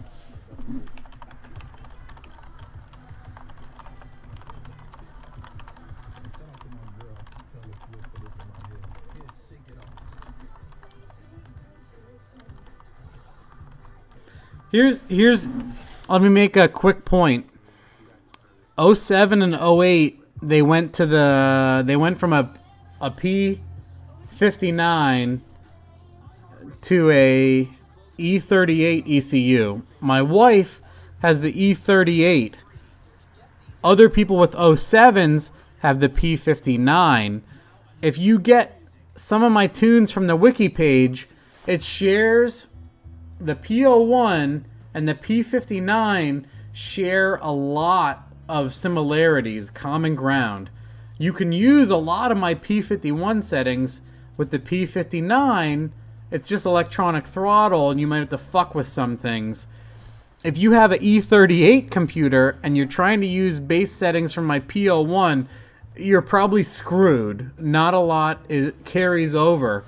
Here's let me make a quick point. 07 and 08, they went from a P59 to a E38 ECU. My wife has the E38. Other people with 07s have the P59. If you get some of my tunes from the wiki page, it shares the P01 and the P59 share a lot of similarities, common ground. You can use a lot of my P51 settings with the P59. It's just electronic throttle, and you might have to fuck with some things. If you have an E38 computer and you're trying to use base settings from my P01, you're probably screwed. Not a lot carries over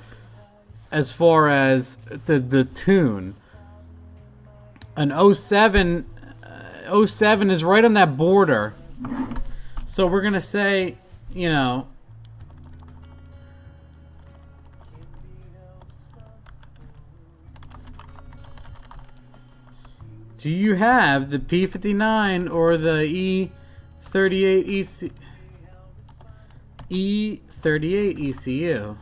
as far as the tune. An 07 is right on that border. So we're going to say, you know, do you have the P59 or the E38 ECU?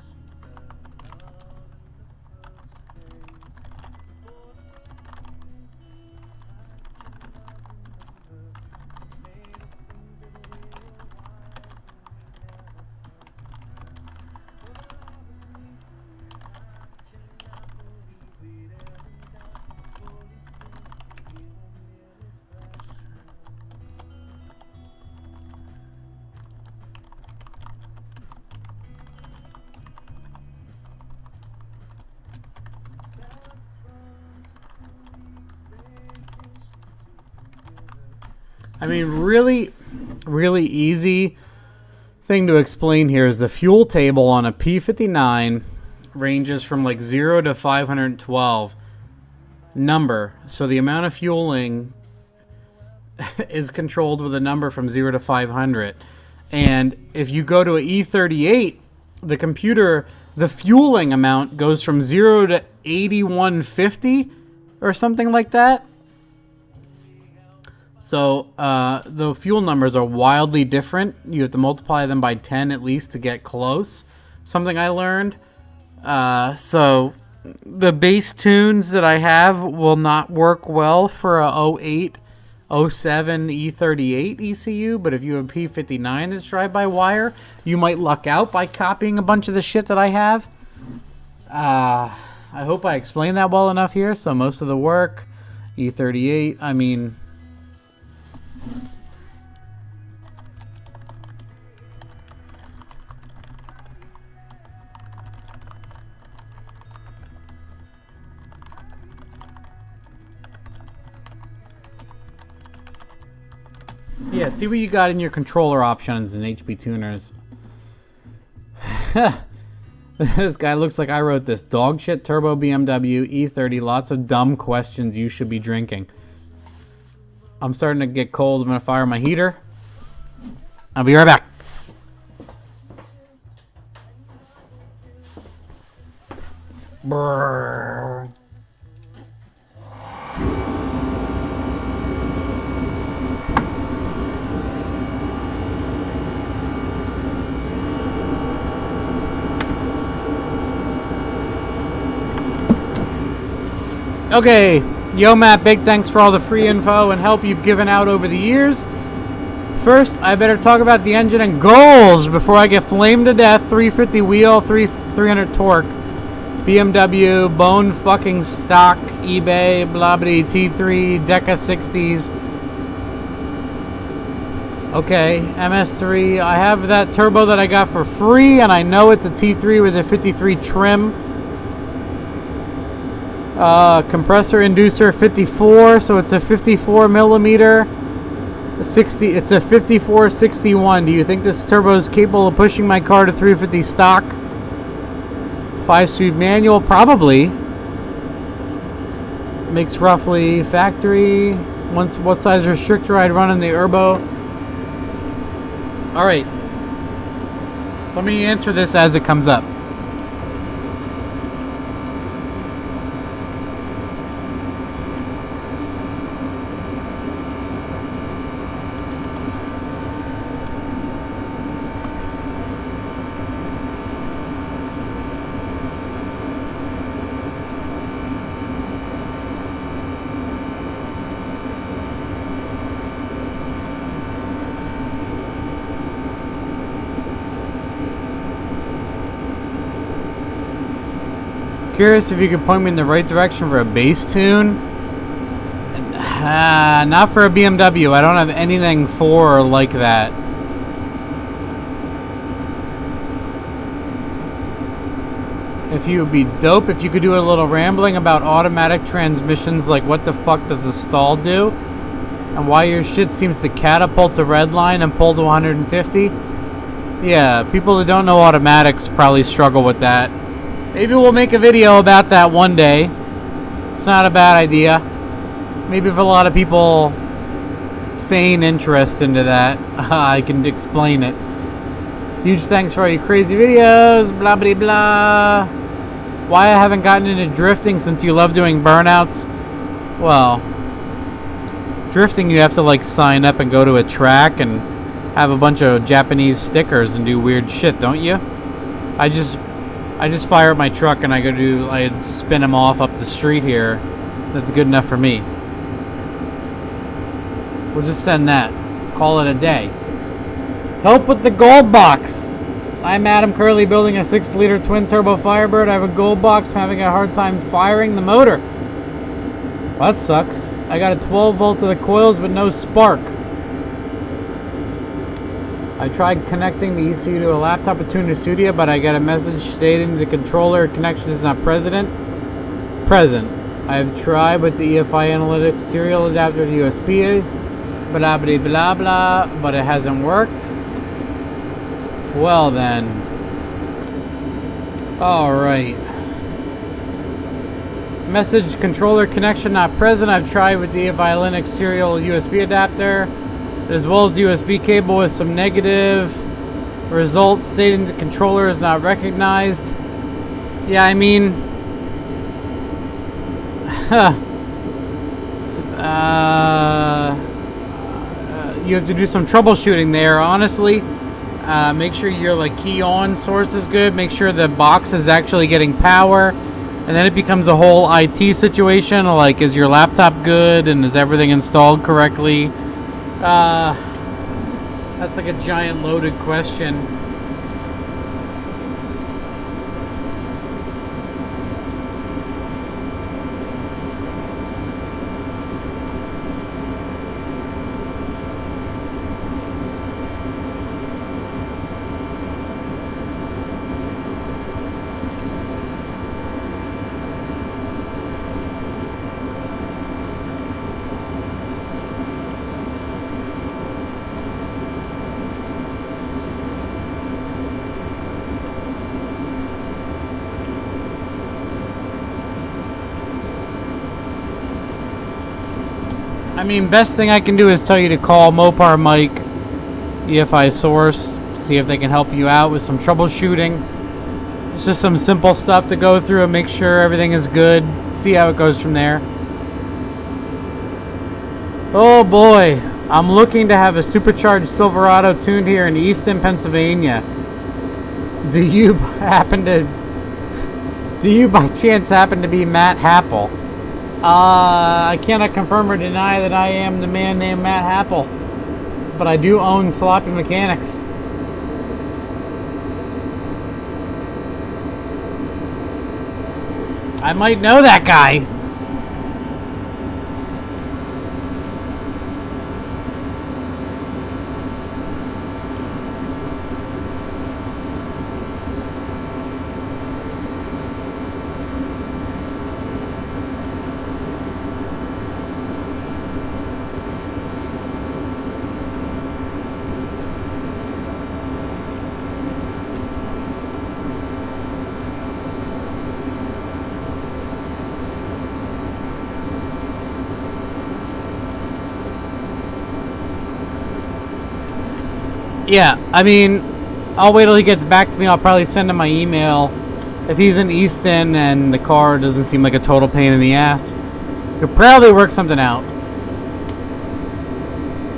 I mean, really, really easy thing to explain here is the fuel table on a P59 ranges from like 0 to 512 number. So the amount of fueling is controlled with a number from 0 to 500. And if you go to an E38, the computer, the fueling amount goes from 0 to 8150 or something like that. So the fuel numbers are wildly different. You have to multiply them by 10 at least to get close. Something I learned. So the base tunes that I have will not work well for a 08, 07 E38 ECU. But if you have a P59 that's drive-by-wire, you might luck out by copying a bunch of the shit that I have. I hope I explained that well enough here. So most of the work, E38, I mean... Yeah, see what you got in your controller options in HP Tuners. This guy looks like I wrote this. Dog shit turbo BMW E30. Lots of dumb questions you should be drinking. I'm starting to get cold. I'm going to fire my heater. I'll be right back. Brrr. Okay, yo Matt, big thanks for all the free info and help you've given out over the years. First, I better talk about the engine and goals before I get flamed to death. 350 wheel, 300 torque, BMW, bone fucking stock, eBay, blah blah, T3, Deca 60s. Okay, MS3. I have that turbo that I got for free, and I know it's a T3 with a 53 trim. Compressor inducer 54, so it's a 54 millimeter. 60. It's a 5461. Do you think this turbo is capable of pushing my car to 350 stock? 5-speed manual, probably. Makes roughly factory. What size restrictor I'd run in the Urbo? All right. Let me answer this as it comes up. Curious if you could point me in the right direction for a bass tune. Not for a BMW. I don't have anything for like that. If you would be dope if you could do a little rambling about automatic transmissions, like what the fuck does the stall do? And why your shit seems to catapult to redline and pull to 150? Yeah, people that don't know automatics probably struggle with that. Maybe we'll make a video about that one day. It's not a bad idea. Maybe if a lot of people feign interest into that, I can explain it. Huge thanks for all your crazy videos, blah blah blah. Why I haven't gotten into drifting since you love doing burnouts? Well, drifting you have to like sign up and go to a track and have a bunch of Japanese stickers and do weird shit, don't you? I just fire up my truck and I spin them off up the street here. That's good enough for me. We'll just send that. Call it a day. Help with the gold box. I'm Adam, currently building a 6-liter twin-turbo Firebird. I have a gold box. I'm having a hard time firing the motor. Well, that sucks. I got a 12 volt to the coils, but no spark. I tried connecting the ECU to a laptop at Tuna Studio, but I got a message stating the controller connection is not present. I've tried with the EFI Analytics serial adapter to USB, blah blah blah blah, but it hasn't worked. Well then. Alright. Message controller connection not present. I've tried with the EFI Linux serial USB adapter, as well as USB cable with some negative results stating the controller is not recognized. Yeah, I mean, you have to do some troubleshooting there, honestly. Make sure your like key on source is good. Make sure the box is actually getting power. And then it becomes a whole IT situation, like is your laptop good and is everything installed correctly? That's like a giant loaded question. I mean, best thing I can do is tell you to call Mopar Mike, EFI Source, see if they can help you out with some troubleshooting. It's just some simple stuff to go through and make sure everything is good. See how it goes from there. Oh boy, I'm looking to have a supercharged Silverado tuned here in Easton, Pennsylvania. Do you by chance happen to be Matt Happel? I cannot confirm or deny that I am the man named Matt Happel, but I do own Sloppy Mechanics. I might know that guy. Yeah, I mean, I'll wait till he gets back to me. I'll probably send him my email. If he's in Easton and the car doesn't seem like a total pain in the ass, he'll probably work something out.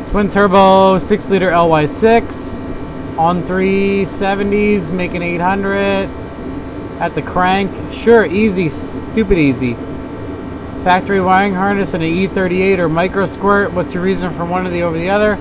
Twin turbo, 6 liter LY6 on 370s, making 800 at the crank. Sure, easy, stupid easy. Factory wiring harness and an E38 or micro squirt. What's your reason for one over the other?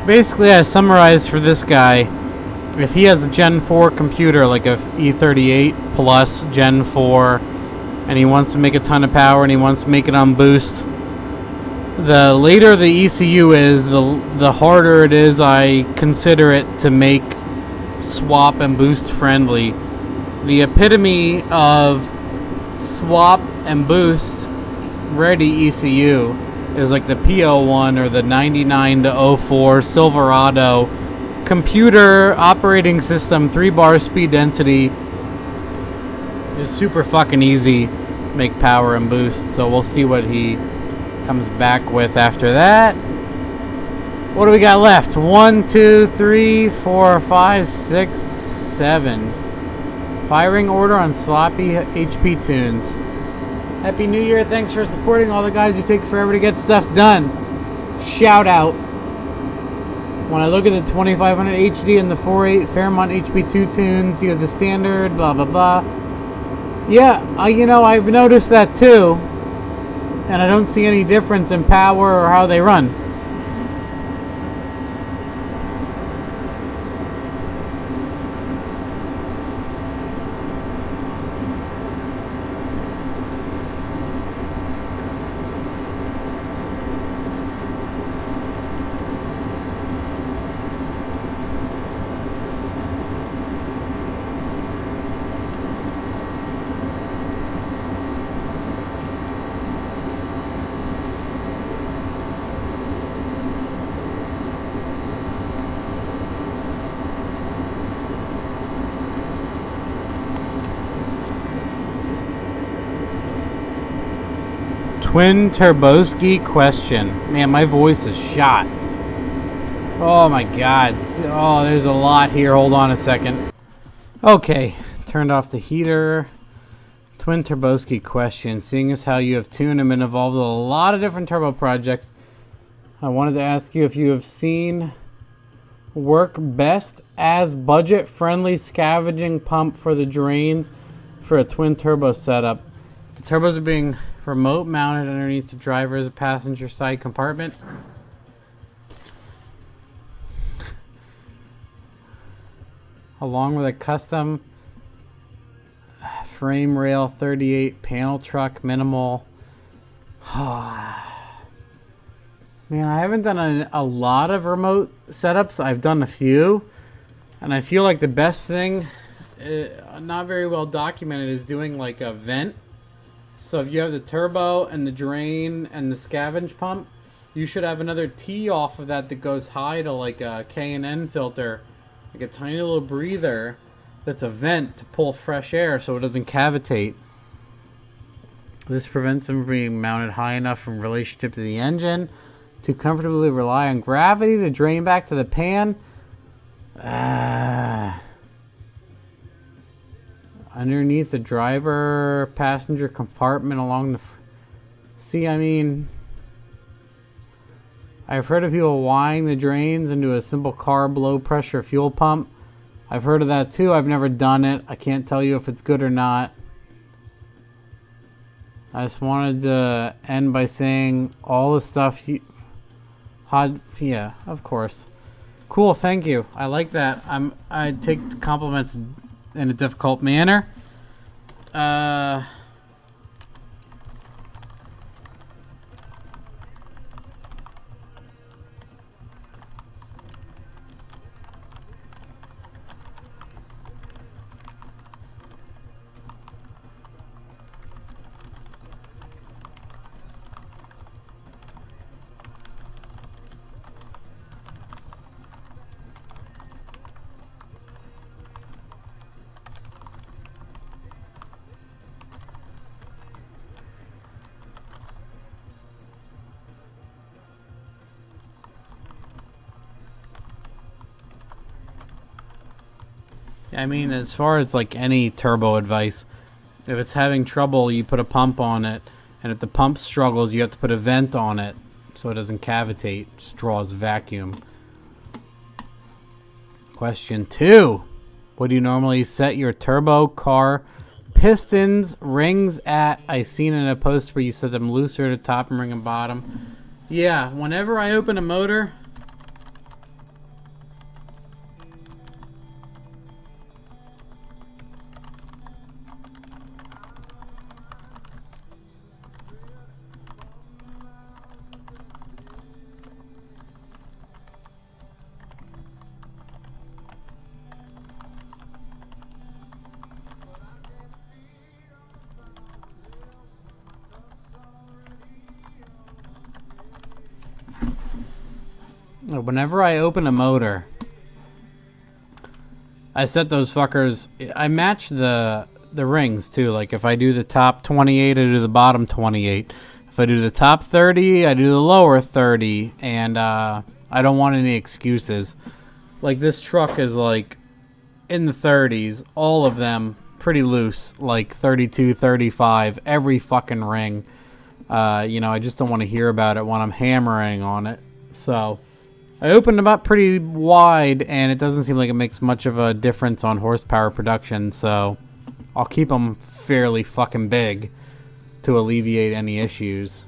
Basically, I summarized for this guy, if he has a Gen 4 computer, like a E38 plus Gen 4, and he wants to make a ton of power and he wants to make it on boost, the later the ECU is, the harder it is, I consider it, to make swap and boost friendly. The epitome of swap and boost ready ECU is like the P01 or the 99 to 04 Silverado computer operating system, 3-bar speed density. Is super fucking easy, make power and boost. So we'll see what he comes back with after that. What do we got left? 1, 2, 3, 4, 5, 6, 7. Firing order on sloppy HP tunes. Happy New Year. Thanks for supporting all the guys who take forever to get stuff done. Shout out. When I look at the 2500 HD and the 4.8 Fairmont HP2 tunes, you have the standard, blah, blah, blah. Yeah, I've noticed that too. And I don't see any difference in power or how they run. Twin Turboski question. Man, my voice is shot. Oh my god. Oh, there's a lot here. Hold on a second. Okay, turned off the heater. Twin Turboski question. Seeing as how you have tuned and been involved with a lot of different turbo projects, I wanted to ask you if you have seen work best as budget-friendly scavenging pump for the drains for a twin turbo setup. The turbos are being remote mounted underneath the driver's passenger side compartment. Along with a custom frame rail 38 panel truck minimal Man, I haven't done a lot of remote setups. I've done a few. And I feel like the best thing, not very well documented, is doing like a vent. So if you have the turbo and the drain and the scavenge pump, you should have another T off of that goes high to like a K&N filter. Like a tiny little breather that's a vent to pull fresh air so it doesn't cavitate. This prevents them from being mounted high enough in relationship to the engine to comfortably rely on gravity to drain back to the pan. Underneath the driver passenger compartment along the... See, I mean... I've heard of people wiring the drains into a simple carb low pressure fuel pump. I've heard of that too. I've never done it. I can't tell you if it's good or not. I just wanted to end by saying all the stuff you... Yeah, of course. Cool, thank you. I like that. I take compliments in a difficult manner. I mean, as far as like any turbo advice, if it's having trouble, you put a pump on it, and if the pump struggles, you have to put a vent on it so it doesn't cavitate, just draws vacuum. Question 2. What do you normally set your turbo car pistons rings at? I seen in a post where you set them looser at the top and ring and bottom. Yeah, whenever I open a motor... Whenever I open a motor, I set those fuckers, I match the rings too. Like if I do the top 28, I do the bottom 28. If I do the top 30, I do the lower 30. And I don't want any excuses. Like this truck is like in the 30s, all of them pretty loose, like 32, 35, every fucking ring. You know, I just don't want to hear about it when I'm hammering on it. So I opened them up pretty wide, and it doesn't seem like it makes much of a difference on horsepower production, so I'll keep them fairly fucking big to alleviate any issues.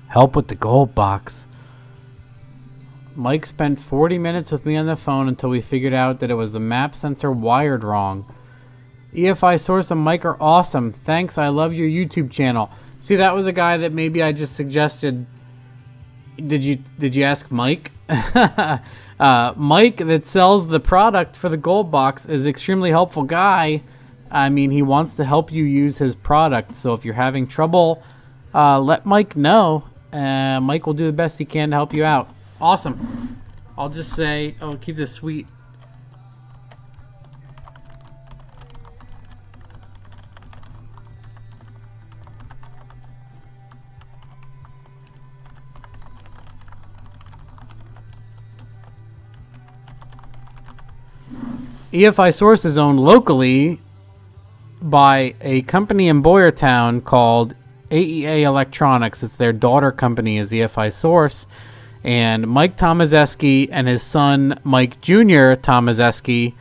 Help with the gold box. Mike spent 40 minutes with me on the phone until we figured out that it was the map sensor wired wrong. EFI Source and Mike are awesome. Thanks, I love your YouTube channel. See, that was a guy that maybe I just suggested... Did you ask Mike? Mike that sells the product for the gold box is extremely helpful guy. I mean, he wants to help you use his product. So if you're having trouble, let Mike know. Mike will do the best he can to help you out. Awesome. I'll just say, I'll keep this sweet. EFI Source is owned locally by a company in Boyertown called AEA Electronics. It's their daughter company is EFI Source. And Mike Tomazeski and his son Mike Jr. Tomazeski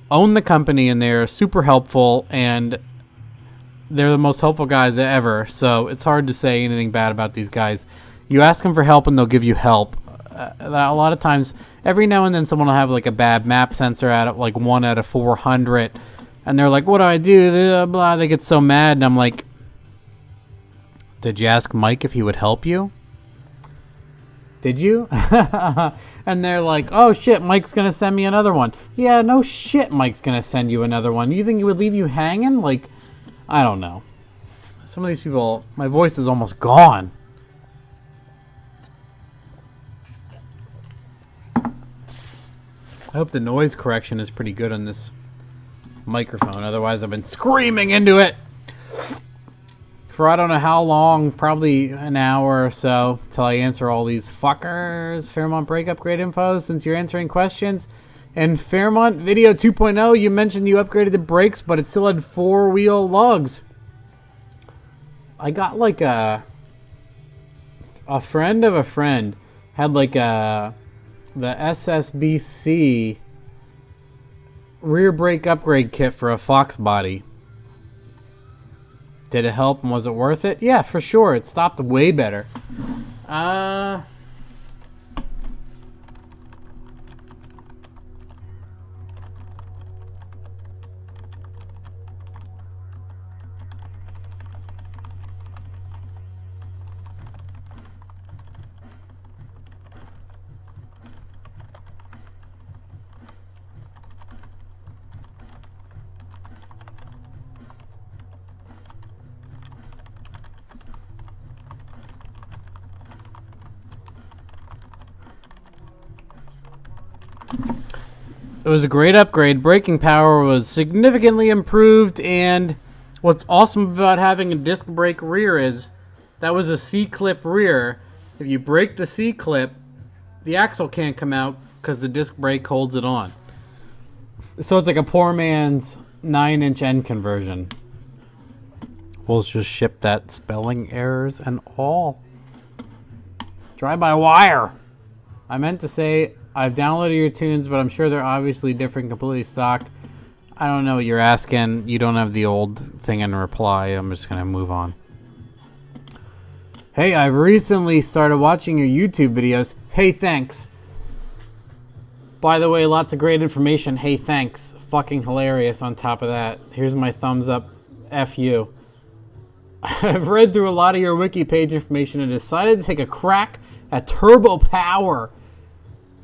own the company, and they're super helpful, and they're the most helpful guys ever. So it's hard to say anything bad about these guys. You ask them for help and they'll give you help. A lot of times, every now and then someone will have like a bad map sensor at like 1 out of 400, and they're like, what do I do? Blah, they get so mad, and I'm like, Did you ask Mike if he would help you? Did you? And they're like, oh shit, Mike's gonna send me another one. Yeah, no shit, Mike's gonna send you another one. You think he would leave you hanging? Like, I don't know. Some of these people, my voice is almost gone. I hope the noise correction is pretty good on this microphone. Otherwise, I've been screaming into it for I don't know how long, probably an hour or so, till I answer all these fuckers. Fairmont brake upgrade info, since you're answering questions. In Fairmont video 2.0, you mentioned you upgraded the brakes, but it still had 4-wheel lugs. I got like a friend of a friend had like the SSBC rear brake upgrade kit for a Fox body. Did it help and was it worth it? Yeah, for sure. It stopped way better. It was a great upgrade. Braking power was significantly improved, and what's awesome about having a disc brake rear is that was a C-clip rear. If you break the C-clip, the axle can't come out because the disc brake holds it on. So it's like a poor man's 9-inch end conversion. We'll just ship that spelling errors and all. Drive-by-wire. I meant to say I've downloaded your tunes, but I'm sure they're obviously different, completely stock. I don't know what you're asking. You don't have the old thing in reply. I'm just going to move on. Hey, I've recently started watching your YouTube videos. Hey, thanks. By the way, lots of great information. Hey, thanks. Fucking hilarious on top of that. Here's my thumbs up. F you. I've read through a lot of your wiki page information and decided to take a crack at turbo power.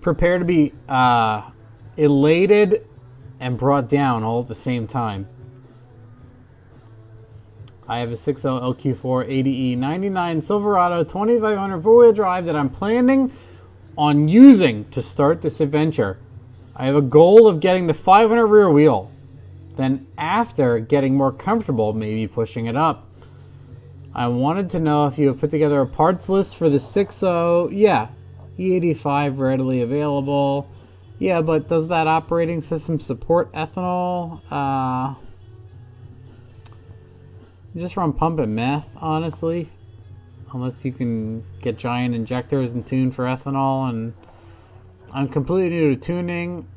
Prepare to be elated and brought down all at the same time. I have a 6L LQ4 ADE 99 Silverado 2500 four-wheel drive that I'm planning on using to start this adventure. I have a goal of getting to 500 rear wheel. Then after getting more comfortable, maybe pushing it up. I wanted to know if you have put together a parts list for the 6.0. Yeah. E85 readily available. Yeah, but does that operating system support ethanol? Just run pump and meth, honestly. Unless you can get giant injectors and tune for ethanol. And I'm completely new to tuning.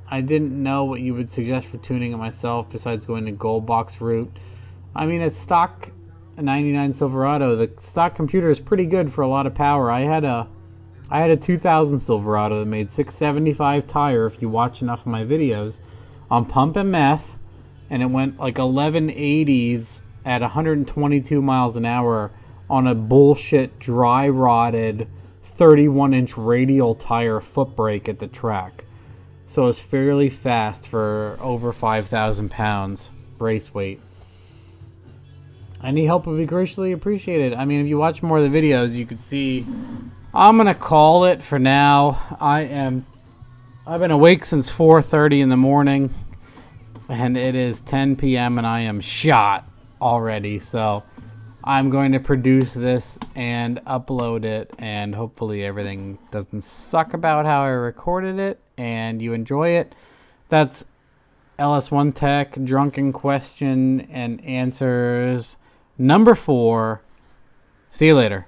I didn't know what you would suggest for tuning it myself besides going the gold box route. I mean, it's stock 99 Silverado. The stock computer is pretty good for a lot of power. I had a 2000 Silverado that made 675 tire, if you watch enough of my videos, on pump and meth, and it went like 1180s at 122 miles an hour on a bullshit dry rotted 31-inch radial tire foot brake at the track. So it's fairly fast for over 5,000 pounds brace weight. Any help would be greatly appreciated. I mean, if you watch more of the videos, you could see. I'm gonna call it for now. I've been awake since 4:30 in the morning, and it is 10 p.m. and I am shot already. So I'm going to produce this and upload it, and hopefully everything doesn't suck about how I recorded it and you enjoy it. That's ls1tech drunken question and answers number 4. See you later.